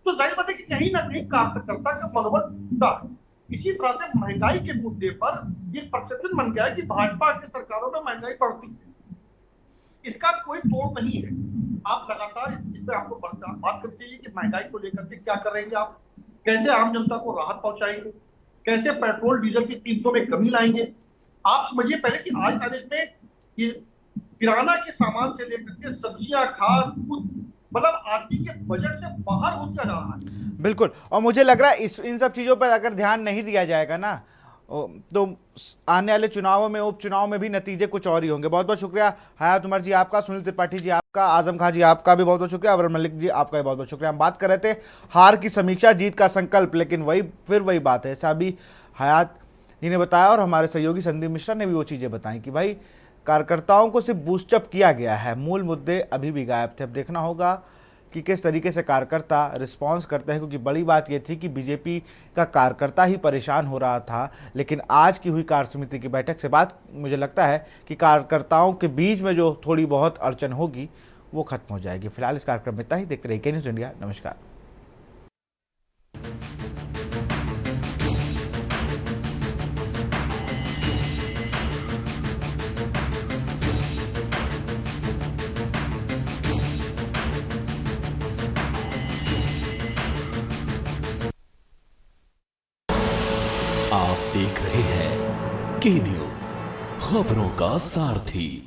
तो जाहिर बात है कि कहीं ना कहीं कार्यकर्ता का मनोबल टूटा है। इसी तरह से महंगाई के मुद्दे पर ये परसेप्शन बन गया है कि भाजपा की सरकारों में महंगाई बढ़ती है, इसका कोई तोड़ नहीं है। आप लगातार इस पे आपको बात करते हैं कि महंगाई को लेकर के क्या करेंगे, आप कैसे आम जनता को राहत पहुंचाएंगे, कैसे पेट्रोल डीजल की कीमतों में कमी लाएंगे। आप समझिए पहले कि आज तारीख में ये किराना के सामान से लेकर के सब्जियां, खाद, दूध, मतलब आदमी के बजट से बाहर होता जा रहा है। बिल्कुल, और मुझे लग रहा है इन सब चीजों पर अगर ध्यान नहीं दिया जाएगा ना, तो आने वाले चुनावों में, उपचुनाव में भी नतीजे कुछ और ही होंगे। बहुत बहुत शुक्रिया हयात उमर जी आपका, सुनील त्रिपाठी जी आपका, आजम खान जी आपका भी बहुत बहुत शुक्रिया, अवर मलिक जी आपका भी बहुत बहुत शुक्रिया। हम बात कर रहे थे हार की समीक्षा, जीत का संकल्प, लेकिन वही बात है, ऐसा भी हयात जी ने बताया और हमारे सहयोगी संदीप मिश्रा ने भी वो चीज़ें बताई कि भाई कार्यकर्ताओं को सिर्फ बूस्टअप किया गया है, मूल मुद्दे अभी भी गायब थे। अब देखना होगा कि किस तरीके से कार्यकर्ता रिस्पॉन्स करते हैं, क्योंकि बड़ी बात यह थी कि बीजेपी का कार्यकर्ता ही परेशान हो रहा था, लेकिन आज की हुई कार्य समिति की बैठक से बात मुझे लगता है कि कार्यकर्ताओं के बीच में जो थोड़ी बहुत अड़चन होगी वो खत्म हो जाएगी। फिलहाल इस कार्यक्रम में इतना ही। देखते रहिए के न्यूज़ इंडिया। नमस्कार। आप देख रहे हैं के न्यूज़, खबरों का सारथी।